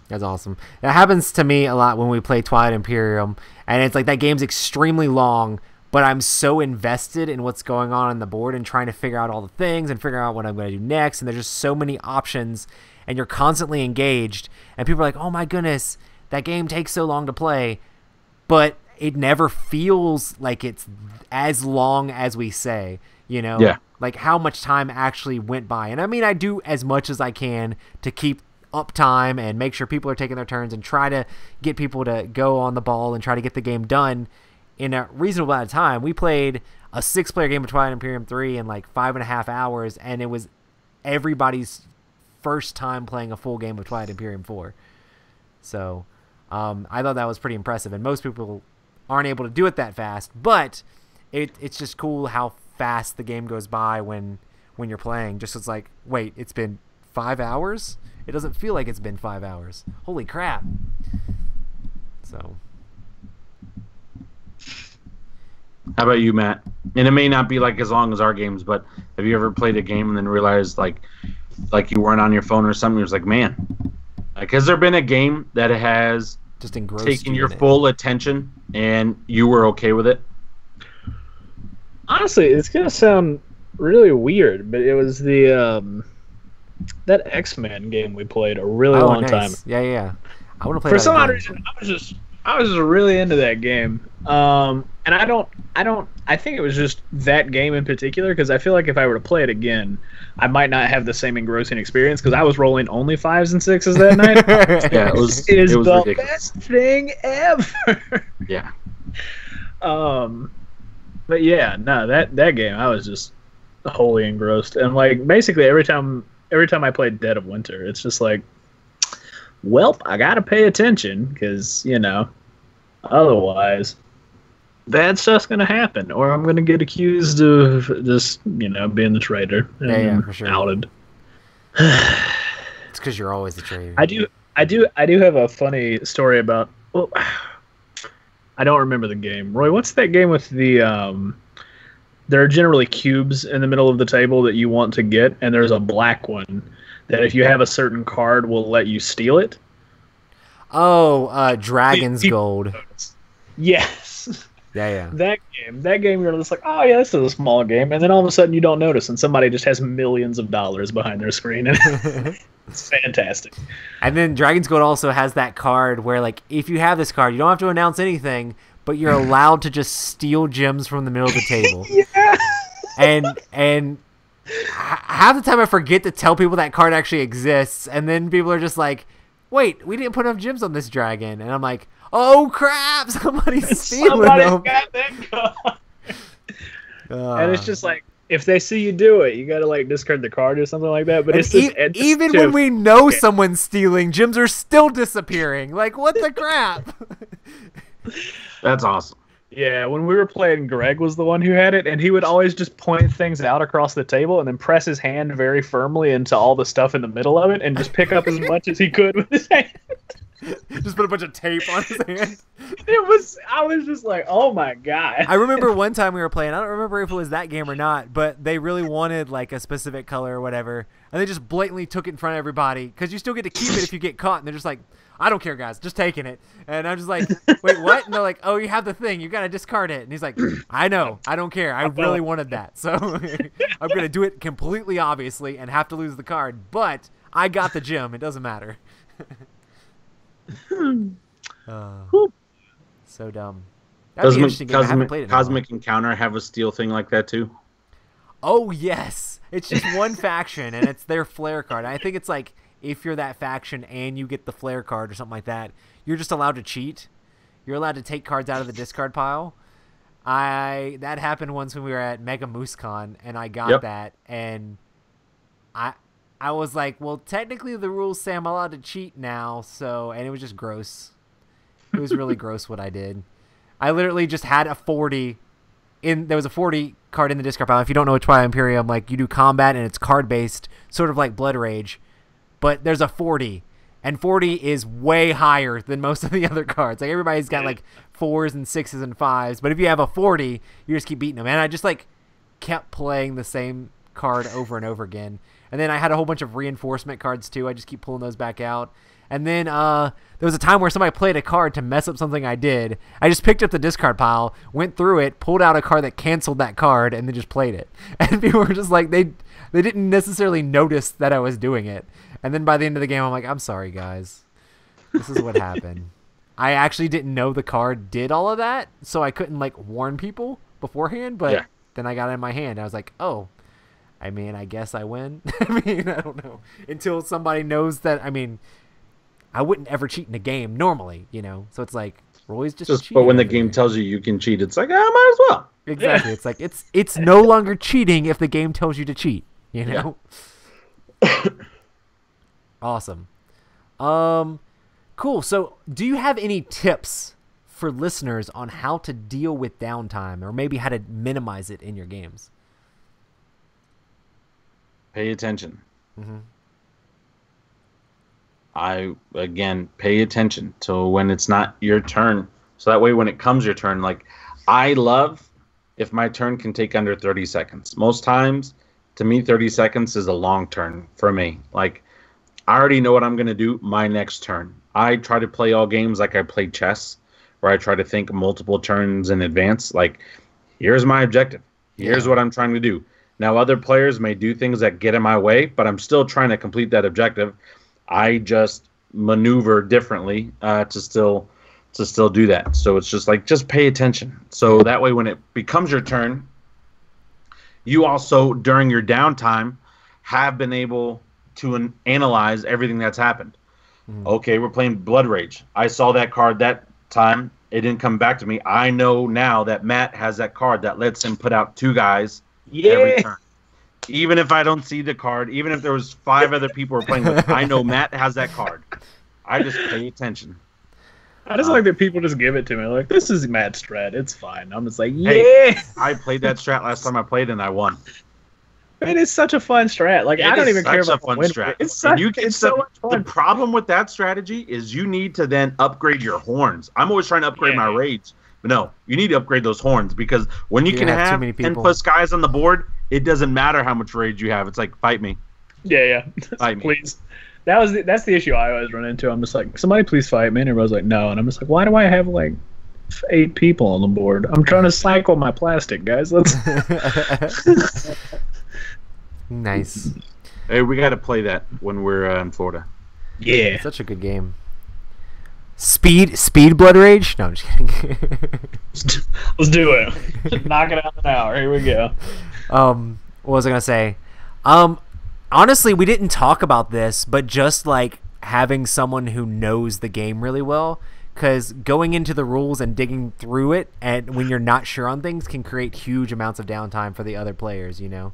Speaker 1: That's awesome. It happens to me a lot when we play Twilight Imperium, and it's like that game's extremely long, but I'm so invested in what's going on the board and trying to figure out all the things and figure out what I'm going to do next, and there's just so many options, and you're constantly engaged, and people are like, oh my goodness, that game takes so long to play, but it never feels like it's as long as we say,
Speaker 3: Yeah.
Speaker 1: Like how much time actually went by. And I mean, I do as much as I can to keep uptime and make sure people are taking their turns and try to get people to go on the ball and try to get the game done in a reasonable amount of time. We played a 6-player game of Twilight Imperium 3 in like 5.5 hours, and it was everybody's first time playing a full game of Twilight Imperium 4. So I thought that was pretty impressive, and most people aren't able to do it that fast, but it's just cool how fast the game goes by when you're playing. Just it's like, wait, it's been 5 hours? It doesn't feel like it's been 5 hours. Holy crap. So
Speaker 3: How about you, Matt? And it may not be like as long as our games, but have you ever played a game and then realized like you weren't on your phone or something? You're just like, man, like, has there been a game that has
Speaker 1: just engrossed
Speaker 3: taken your
Speaker 1: in it.
Speaker 3: full attention and you were okay with it?
Speaker 2: Honestly, it's gonna sound really weird, but it was the that X-Men game we played a really long time.
Speaker 1: Yeah. I want to play
Speaker 2: For
Speaker 1: that
Speaker 2: some odd
Speaker 1: again.
Speaker 2: reason, I was just really into that game. And I think it was just that game in particular, because I feel like if I were to play it again, I might not have the same engrossing experience, because I was rolling only 5s and 6s that night.
Speaker 3: Yeah, it was
Speaker 2: It is
Speaker 3: the
Speaker 2: the best thing ever.
Speaker 3: Yeah.
Speaker 2: But yeah, no, that game I was just wholly engrossed, and like basically every time I played Dead of Winter, it's just like, welp, I gotta pay attention, because otherwise bad stuff's gonna happen, or I'm gonna get accused of just being the traitor and
Speaker 1: Yeah, for sure.
Speaker 2: outed.
Speaker 1: It's because you're always the traitor.
Speaker 2: I do have a funny story about. Well, I don't remember the game. Roy, what's that game with the? There are generally cubes in the middle of the table that you want to get, and there's a black one that if you have a certain card will let you steal it.
Speaker 1: Oh, Dragon's Gold.
Speaker 2: Yes.
Speaker 1: Yeah.
Speaker 2: That game, you're just like, oh yeah, this is a small game, and then all of a sudden you don't notice, and somebody just has millions of dollars behind their screen, and it's fantastic.
Speaker 1: And then Dragon's Gold also has that card where, like, if you have this card, you don't have to announce anything, but you're allowed to just steal gems from the middle of the table.
Speaker 2: Yeah.
Speaker 1: And half the time I forget to tell people that card actually exists, and then people are just like, wait, we didn't put enough gems on this dragon. And I'm like, oh crap, somebody's stealing them.
Speaker 2: Got that card. And it's just like, if they see you do it, you gotta like discard the card or something like that. But it's just,
Speaker 1: even when we know someone's stealing, gems are still disappearing. Like, what the crap?
Speaker 3: That's awesome.
Speaker 2: Yeah, when we were playing, Greg was the one who had it, and he would always just point things out across the table and then press his hand very firmly into all the stuff in the middle of it and just pick up as much as he could with his hand.
Speaker 1: Just put a bunch of tape on his hand.
Speaker 2: I was just like, oh my god.
Speaker 1: I remember one time we were playing, I don't remember if it was that game or not, but they really wanted like a specific color or whatever, and they just blatantly took it in front of everybody, because you still get to keep it if you get caught, and they're just like, I don't care, guys, just taking it. And I'm just like, wait, what? And they're like, oh, you have the thing, you gotta discard it. And he's like, I know, I don't care, I really wanted that, so I'm gonna do it completely obviously and have to lose the card, but I got the gem, it doesn't matter. So dumb. That'd be an interesting game. I haven't played it in a while.
Speaker 3: Cosmic Encounter have a steel thing like that too?
Speaker 1: Oh yes, it's just one faction and it's their flare card. I think it's like, if you're that faction and you get the flare card or something like that, you're just allowed to cheat. You're allowed to take cards out of the discard pile. That happened once when we were at Mega MooseCon, and I got that, and I was like, well, technically the rules say I'm allowed to cheat now, so, and it was just gross. It was really gross what I did. I literally just had a 40 there was a 40 card in the discard pile. If you don't know what Twilight Imperium, like, you do combat and it's card based, sort of like Blood Rage, but there's a 40, and 40 is way higher than most of the other cards. Like, everybody's got like 4s and 6s and 5s, but if you have a 40, you just keep beating them. And I just like kept playing the same card over and over again. And then I had a whole bunch of reinforcement cards too. I just keep pulling those back out. And then there was a time where somebody played a card to mess up something I did. I just picked up the discard pile, went through it, pulled out a card that canceled that card, and then just played it. And people were just like, they didn't necessarily notice that I was doing it. And then by the end of the game, I'm like, I'm sorry, guys. This is what happened. I actually didn't know the card did all of that, so I couldn't like warn people beforehand, but then I got it in my hand. I was like, oh, I mean, I guess I win. I mean, I don't know. Until somebody knows that, I mean, I wouldn't ever cheat in a game normally, you know? So it's like, Roy's just cheating.
Speaker 3: But when the
Speaker 1: over
Speaker 3: game
Speaker 1: there.
Speaker 3: tells you you can cheat, it's like, I might as well.
Speaker 1: Exactly. It's like, it's no longer cheating if the game tells you to cheat, you know? Awesome. Cool. So do you have any tips for listeners on how to deal with downtime or maybe how to minimize it in your games?
Speaker 3: Pay attention.
Speaker 1: Mm-hmm.
Speaker 3: Pay attention to when it's not your turn. So that way when it comes your turn, like, I love if my turn can take under 30 seconds. Most times, to me, 30 seconds is a long turn for me. Like, I already know what I'm going to do my next turn. I try to play all games like I play chess, where I try to think multiple turns in advance. Like, here's my objective. Here's what I'm trying to do. Now, other players may do things that get in my way, but I'm still trying to complete that objective. I just maneuver differently to still do that. So it's just like, just pay attention. So that way when it becomes your turn, you also, during your downtime, have been able to analyze everything that's happened. Okay, we're playing Blood Rage. I saw that card that time. It didn't come back to me. I know now that Matt has that card that lets him put out 2 guys every turn. Even if I don't see the card, even if there was 5 other people who are playing with, I know Matt has that card. I just pay attention.
Speaker 2: I just like that people just give it to me. Like, this is Matt's strat. It's fine. I'm just like, yeah.
Speaker 3: Hey, I played that strat last time I played and I won.
Speaker 2: It is such a fun strat. Like, I don't even care about
Speaker 3: fun
Speaker 2: win.
Speaker 3: strat.
Speaker 2: It's
Speaker 3: So
Speaker 2: much fun.
Speaker 3: The problem with that strategy is you need to then upgrade your horns. I'm always trying to upgrade my rage. But no, you need to upgrade those horns because when you can have 10 plus guys on the board, it doesn't matter how much rage you have. It's like, fight me.
Speaker 2: Yeah.
Speaker 3: Fight me.
Speaker 2: Please. That's the issue I always run into. I'm just like, somebody please fight me. And everybody's like, no. And I'm just like, why do I have like 8 people on the board? I'm trying to cycle my plastic, guys. Let's.
Speaker 1: Nice.
Speaker 3: Hey, we got to play that when we're in Florida.
Speaker 2: Yeah.
Speaker 1: It's such a good game. Speed Blood Rage? No, I'm just kidding.
Speaker 2: Let's do it. Knock it out in an hour. Here we go.
Speaker 1: What was I gonna say? Honestly, we didn't talk about this, but just like having someone who knows the game really well, because going into the rules and digging through it, and when you're not sure on things, can create huge amounts of downtime for the other players. You know,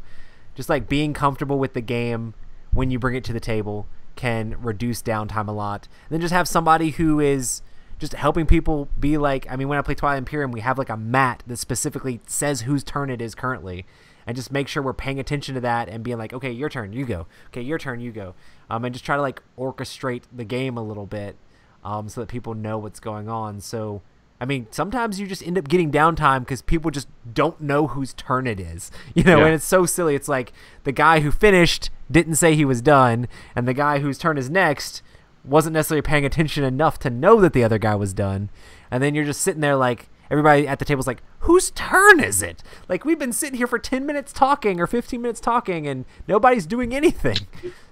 Speaker 1: just like being comfortable with the game when you bring it to the table can reduce downtime a lot. And then just have somebody who is just helping people be like, I mean, when I play Twilight Imperium, we have like a mat that specifically says whose turn it is currently, and just make sure we're paying attention to that and being like, okay, your turn, you go. Okay, your turn, you go. And just try to like orchestrate the game a little bit so that people know what's going on. So, I mean, sometimes you just end up getting downtime because people just don't know whose turn it is, you know, and it's so silly. It's like the guy who finished didn't say he was done, and the guy whose turn is next wasn't necessarily paying attention enough to know that the other guy was done. And then you're just sitting there like, everybody at the table's like, whose turn is it? Like, we've been sitting here for 10 minutes talking or 15 minutes talking, and nobody's doing anything.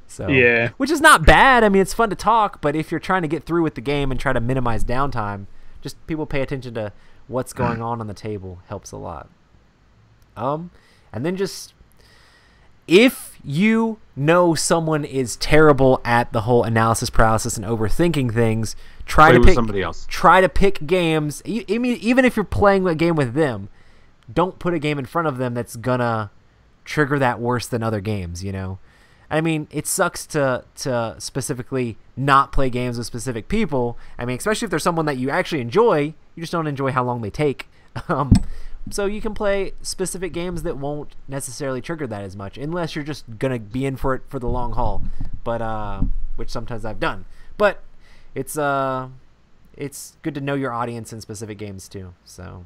Speaker 1: So,
Speaker 2: yeah.
Speaker 1: Which is not bad. I mean, it's fun to talk, but if you're trying to get through with the game and try to minimize downtime, just people pay attention to what's going on the table helps a lot. And then just, if you know someone is terrible at the whole analysis paralysis and overthinking things, try to pick
Speaker 3: somebody else.
Speaker 1: Try to pick games. Even if you're playing a game with them, don't put a game in front of them that's gonna trigger that worse than other games. You know, I mean, it sucks to specifically not play games with specific people. I mean, especially if there's someone that you actually enjoy, you just don't enjoy how long they take. So you can play specific games that won't necessarily trigger that as much, unless you're just gonna be in for it for the long haul. But which sometimes I've done. But it's good to know your audience in specific games too. So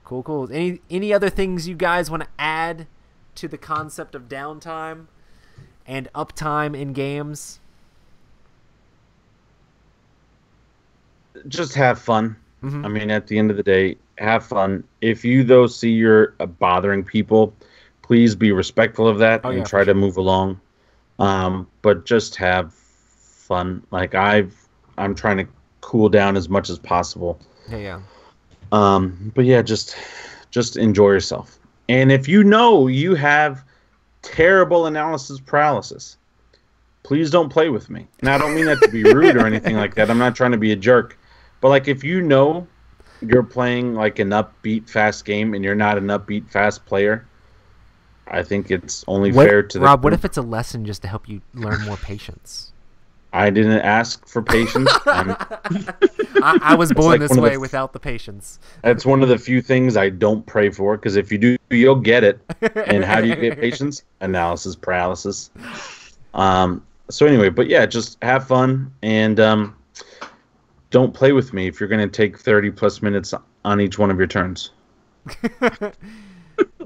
Speaker 1: cool. Any other things you guys want to add to the concept of downtime and uptime in games?
Speaker 3: Just have fun.
Speaker 1: Mm-hmm.
Speaker 3: I mean, at the end of the day, have fun. If you, though, see you're bothering people, please be respectful of that and try to move along. But just have fun. Like, I'm trying to cool down as much as possible.
Speaker 1: Yeah.
Speaker 3: But yeah, just enjoy yourself. And if you know you have terrible analysis paralysis. Please don't play with me. And I don't mean that to be rude or anything like that. I'm not trying to be a jerk. But, like, if you know you're playing, like, an upbeat, fast game and you're not an upbeat, fast player, I think it's only fair to the
Speaker 1: Rob, what if it's a lesson just to help you learn more patience?
Speaker 3: I didn't ask for patience.
Speaker 1: I was born
Speaker 3: like
Speaker 1: this way without the patience.
Speaker 3: That's one of the few things I don't pray for, because if you do, you'll get it. And how do you get patience? Analysis paralysis. So anyway, but yeah, just have fun and don't play with me if you're going to take 30-plus minutes on each one of your turns.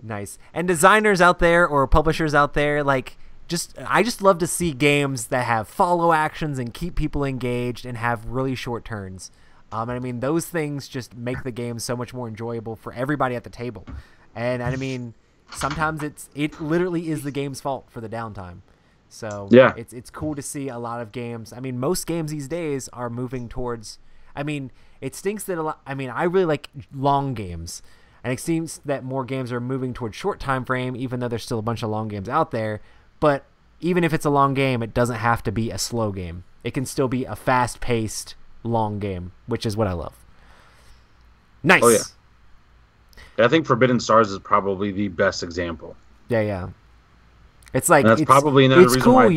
Speaker 1: Nice. And designers out there or publishers out there, like, I just love to see games that have follow actions and keep people engaged and have really short turns. And I mean, those things just make the game so much more enjoyable for everybody at the table. And I mean, sometimes it literally is the game's fault for the downtime. So
Speaker 3: yeah,
Speaker 1: it's cool to see a lot of games. I mean, most games these days are moving towards. I mean, it stinks that a lot. I mean, I really like long games, and it seems that more games are moving towards short time frame, even though there's still a bunch of long games out there. But even if it's a long game, it doesn't have to be a slow game. It can still be a fast-paced long game, which is what I love. Nice.
Speaker 3: Oh yeah. I think Forbidden Stars is probably the best example.
Speaker 1: Yeah. It's like
Speaker 3: and that's probably another reason
Speaker 1: cool.
Speaker 3: why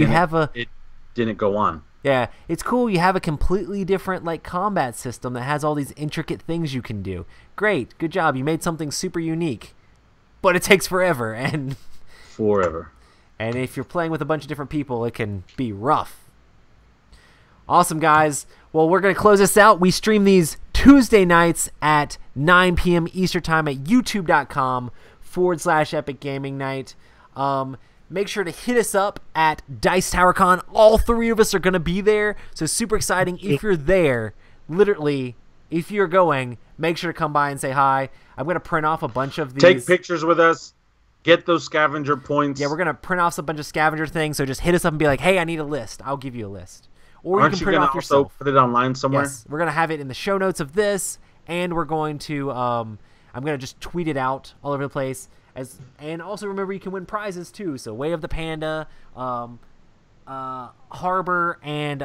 Speaker 1: it
Speaker 3: didn't go on.
Speaker 1: Yeah, it's cool. You have a completely different like combat system that has all these intricate things you can do. Great, good job. You made something super unique, but it takes forever and And if you're playing with a bunch of different people, it can be rough. Awesome, guys. Well, we're going to close this out. We stream these Tuesday nights at 9 p.m. Eastern Time at youtube.com/Epic Gaming Night. Make sure to hit us up at Dice Tower Con. All three of us are going to be there, so super exciting. If you're there, literally, if you're going, make sure to come by and say hi. I'm going to print off a bunch of these.
Speaker 3: Take pictures with us. Get those scavenger points.
Speaker 1: Yeah, we're going to print off a bunch of scavenger things, so just hit us up and be like, hey, I need a list. I'll give you a list. Or
Speaker 3: Aren't
Speaker 1: you can
Speaker 3: you
Speaker 1: print it
Speaker 3: gonna
Speaker 1: off
Speaker 3: also
Speaker 1: yourself.
Speaker 3: Put it online somewhere?
Speaker 1: Yes, we're going to have it in the show notes of this, and we're going to, I'm going to just tweet it out all over the place. And also remember, you can win prizes too. So Way of the Panda, Harbor, and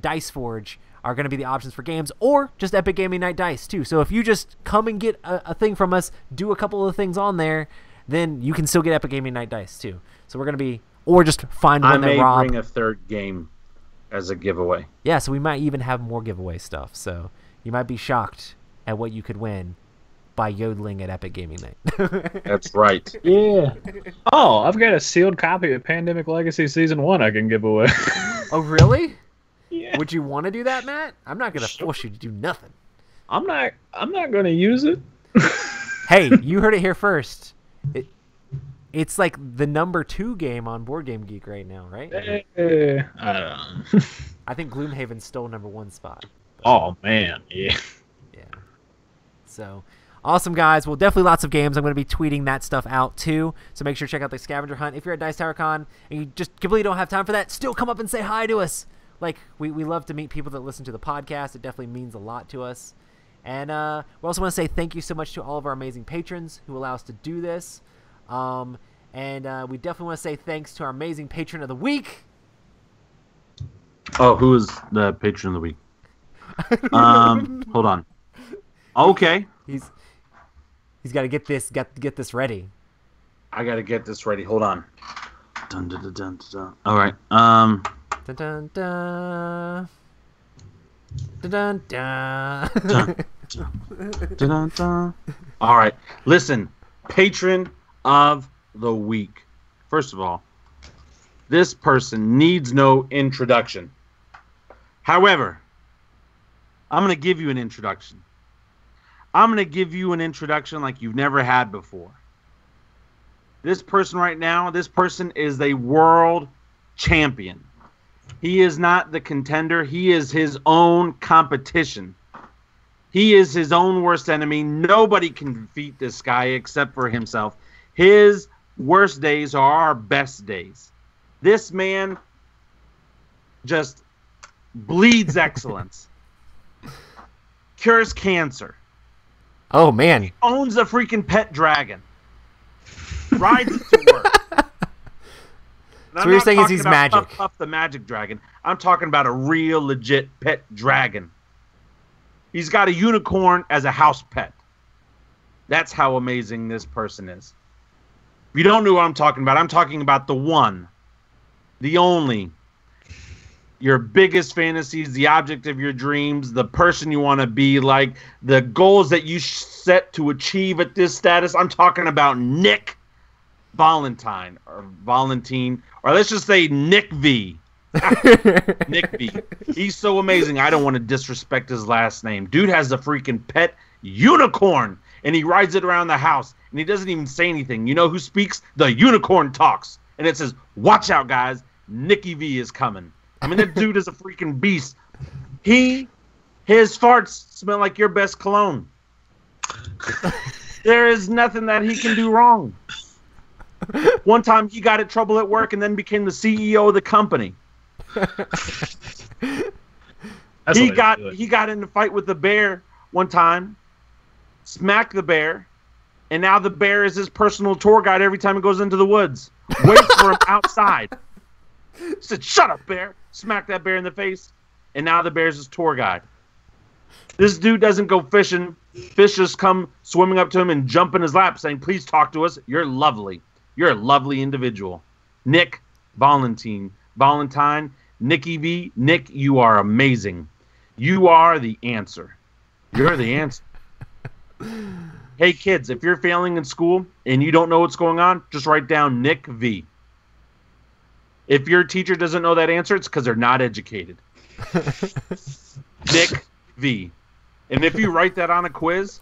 Speaker 1: Dice Forge are going to be the options for games, or just Epic Gaming Night Dice too. So if you just come and get a thing from us, do a couple of things on there, then you can still get Epic Gaming Night Dice too. So we're going to be, or just find one that Rob.
Speaker 3: I may bring a third game as a giveaway.
Speaker 1: Yeah, so we might even have more giveaway stuff. So you might be shocked at what you could win by yodeling at Epic Gaming Night.
Speaker 3: That's right.
Speaker 2: Yeah. Oh, I've got a sealed copy of Pandemic Legacy Season 1 I can give away.
Speaker 1: Oh, really?
Speaker 2: Yeah.
Speaker 1: Would you want to do that, Matt? I'm not going to force you to do nothing.
Speaker 2: I'm not going to use it.
Speaker 1: Hey, you heard it here first. It's like the number 2 game on Board Game Geek right now, right?
Speaker 2: I don't know.
Speaker 1: I think Gloomhaven stole number 1 spot.
Speaker 2: Oh, man. Yeah.
Speaker 1: Yeah. So, awesome, guys. Well, definitely lots of games. I'm going to be tweeting that stuff out, too. So make sure to check out the scavenger hunt. If you're at Dice Tower Con and you just completely don't have time for that, still come up and say hi to us. Like, we love to meet people that listen to the podcast. It definitely means a lot to us. And we also want to say thank you so much to all of our amazing patrons who allow us to do this. And we definitely want to say thanks to our amazing patron of the week.
Speaker 3: Oh, who is the patron of the week? Hold on. Okay.
Speaker 1: He's got to get this ready.
Speaker 3: I got to get this ready. Hold on. Dun, dun, dun, dun, dun. All right.
Speaker 1: Dun, dun, dun. Dun, dun, dun.
Speaker 3: Dun, dun, dun, dun. All right. Listen, patron of the week. First of all, this person needs no introduction. However, I'm going to give you an introduction. I'm going to give you an introduction like you've never had before. This person right now, this person is a world champion. He is not the contender. He is his own competition. He is his own worst enemy. Nobody can defeat this guy except for himself. His worst days are our best days. This man just bleeds excellence. Cures cancer.
Speaker 1: Oh, man.
Speaker 3: Owns a freaking pet dragon. Rides it to work. And
Speaker 1: So what you're saying is
Speaker 3: talking
Speaker 1: he's
Speaker 3: about
Speaker 1: magic.
Speaker 3: Puff the Magic Dragon. I'm talking about a real, legit pet dragon. He's got a unicorn as a house pet. That's how amazing this person is. If you don't know what I'm talking about the one, the only, your biggest fantasies, the object of your dreams, the person you want to be, like the goals that you set to achieve at this status. I'm talking about Nick Valentine, or let's just say Nick V. Nick V. He's so amazing. I don't want to disrespect his last name. Dude has a freaking pet unicorn, and he rides it around the house, and he doesn't even say anything. You know who speaks? The unicorn talks, and it says, "Watch out, guys! Nicky V is coming." I mean, that dude is a freaking beast. His farts smell like your best cologne. There is nothing that he can do wrong. One time he got in trouble at work and then became the CEO of the company. He got in a fight with the bear one time, smacked the bear, and now the bear is his personal tour guide every time he goes into the woods. Waits for him outside. Said, "Shut up, bear." Smacked that bear in the face, and now the bear's his tour guide. This dude doesn't go fishing. Fish just come swimming up to him and jump in his lap saying, "Please talk to us. You're lovely. You're a lovely individual." Nick Valentine, Nicky V. Nick, you are amazing. You are the answer. You're the answer. Hey, kids, if you're failing in school and you don't know what's going on, just write down Nick V. If your teacher doesn't know that answer, it's because they're not educated. Nick V. And if you write that on a quiz,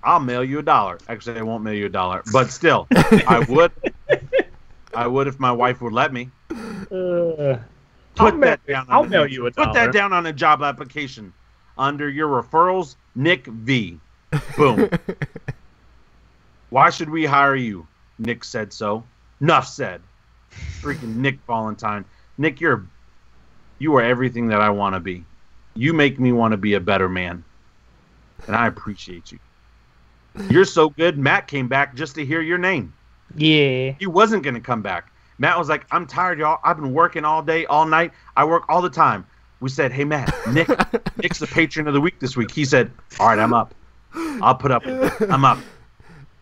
Speaker 3: I'll mail you $1. Actually, I won't mail you $1, but still, I would. I would if my wife would let me.
Speaker 2: I'll mail you $1.
Speaker 3: Put that down on a job application under your referrals. Nick V. Boom. Why should we hire you? Nick said so. Nuff said. Freaking Nick Valentine. Nick, you are everything that I want to be. You make me want to be a better man. And I appreciate you. You're so good. Matt came back just to hear your name.
Speaker 2: Yeah.
Speaker 3: He wasn't going to come back. Matt was like, "I'm tired, y'all. I've been working all day, all night. I work all the time." We said, "Hey, Matt, Nick's the patron of the week this week." He said, "All right, I'm up. I'll put up with it. I'm up."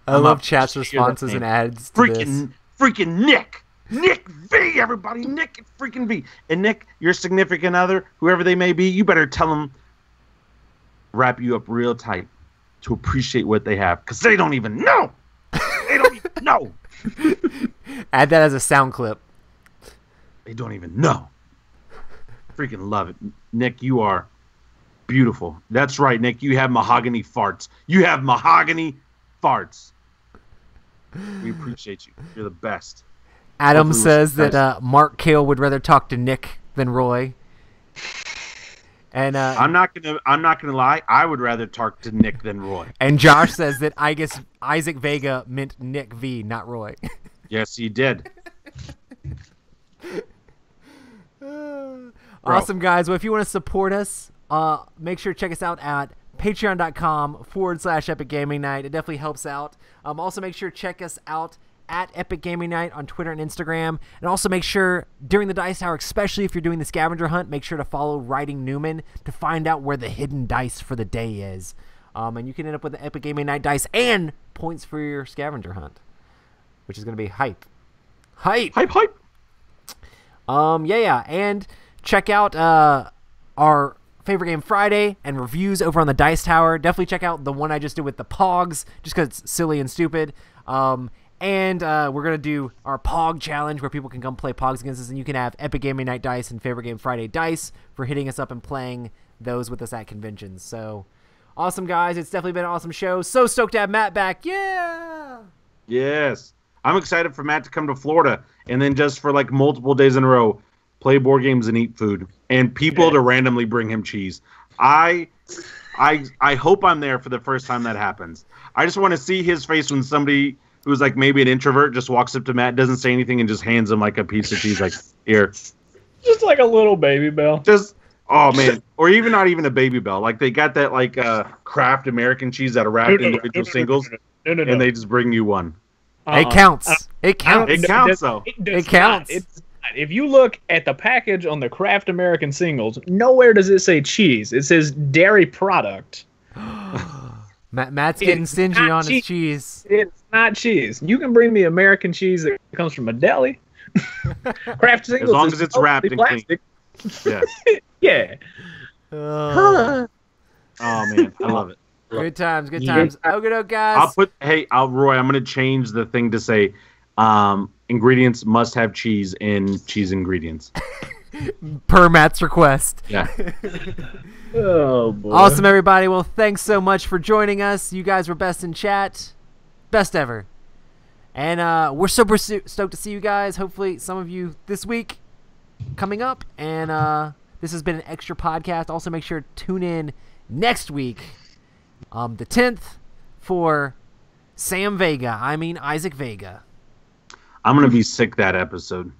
Speaker 1: I love chat's responses and ads to
Speaker 3: Freaking Nick. Nick V, everybody. Nick freaking V. And Nick, your significant other, whoever they may be, you better tell them, wrap you up real tight to appreciate what they have. Because they don't even know. They don't even know.
Speaker 1: Add that as a sound clip.
Speaker 3: They don't even know. Freaking love it. Nick, you are beautiful. That's right, Nick. You have mahogany farts. You have mahogany farts. We appreciate you. You're the best.
Speaker 1: Adam
Speaker 3: Hopefully
Speaker 1: says that Mark Kale would rather talk to Nick than Roy. And
Speaker 3: I'm not gonna lie. I would rather talk to Nick than Roy.
Speaker 1: And Josh says that I guess Isaac Vega meant Nick V, not Roy.
Speaker 3: Yes, he did.
Speaker 1: Awesome, guys. Well, if you want to support us, make sure to check us out at patreon.com/Epic Gaming Night. It definitely helps out. Also, make sure to check us out at Epic Gaming Night on Twitter and Instagram. And also make sure during the Dice Hour, especially if you're doing the scavenger hunt, make sure to follow Writing Newman to find out where the hidden dice for the day is. And you can end up with the Epic Gaming Night dice and points for your scavenger hunt, which is going to be hype. Hype!
Speaker 3: Hype, hype!
Speaker 1: Yeah. And check out our Favorite Game Friday and reviews over on the Dice Tower. Definitely check out the one I just did with the Pogs, just because it's silly and stupid. And we're going to do our Pog Challenge where people can come play Pogs against us, and you can have Epic Gaming Night dice and Favorite Game Friday dice for hitting us up and playing those with us at conventions. So, awesome, guys. It's definitely been an awesome show. So stoked to have Matt back. Yeah!
Speaker 3: Yes. I'm excited for Matt to come to Florida and then just for like multiple days in a row, play board games and eat food, and people to randomly bring him cheese. I hope I'm there for the first time that happens. I just want to see his face when somebody who's like maybe an introvert just walks up to Matt, doesn't say anything, and just hands him like a piece of cheese, like, "Here."
Speaker 2: Just like a little Baby Bell.
Speaker 3: Just, oh man, or even not even a Baby Bell. Like they got that like Kraft American cheese that are wrapped in individual singles, and they just bring you one.
Speaker 1: It counts. It counts.
Speaker 3: It counts, though.
Speaker 2: Does
Speaker 1: It counts.
Speaker 2: Not. It does not. If you look at the package on the Kraft American singles, nowhere does it say cheese. It says dairy product.
Speaker 1: Matt's getting
Speaker 2: It's
Speaker 1: stingy
Speaker 2: not
Speaker 1: on
Speaker 2: cheese.
Speaker 1: his cheese.
Speaker 2: It's not cheese. You can bring me American cheese that comes from a deli. Kraft singles
Speaker 3: long
Speaker 2: is
Speaker 3: as it's wrapped
Speaker 2: totally
Speaker 3: and clean.
Speaker 2: plastic.
Speaker 3: Yeah.
Speaker 2: Yeah.
Speaker 1: Oh,
Speaker 3: Oh man, I love it.
Speaker 1: good times, good
Speaker 2: Yeah.
Speaker 1: times. Okie guys.
Speaker 3: Roy, I'm gonna change the thing to say, ingredients must have cheese in cheese ingredients.
Speaker 1: Per Matt's request.
Speaker 3: Yeah.
Speaker 2: Oh boy.
Speaker 1: Awesome, everybody. Well, thanks so much for joining us. You guys were best in chat. Best ever. And we're super stoked to see you guys. Hopefully, some of you this week coming up. And this has been an extra podcast. Also, make sure to tune in next week, the 10th, for Isaac Vega.
Speaker 3: I'm gonna be sick that episode.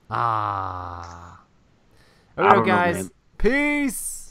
Speaker 1: Ah.
Speaker 3: I
Speaker 1: All right,
Speaker 3: don't know,
Speaker 1: guys.
Speaker 3: man.
Speaker 1: Peace.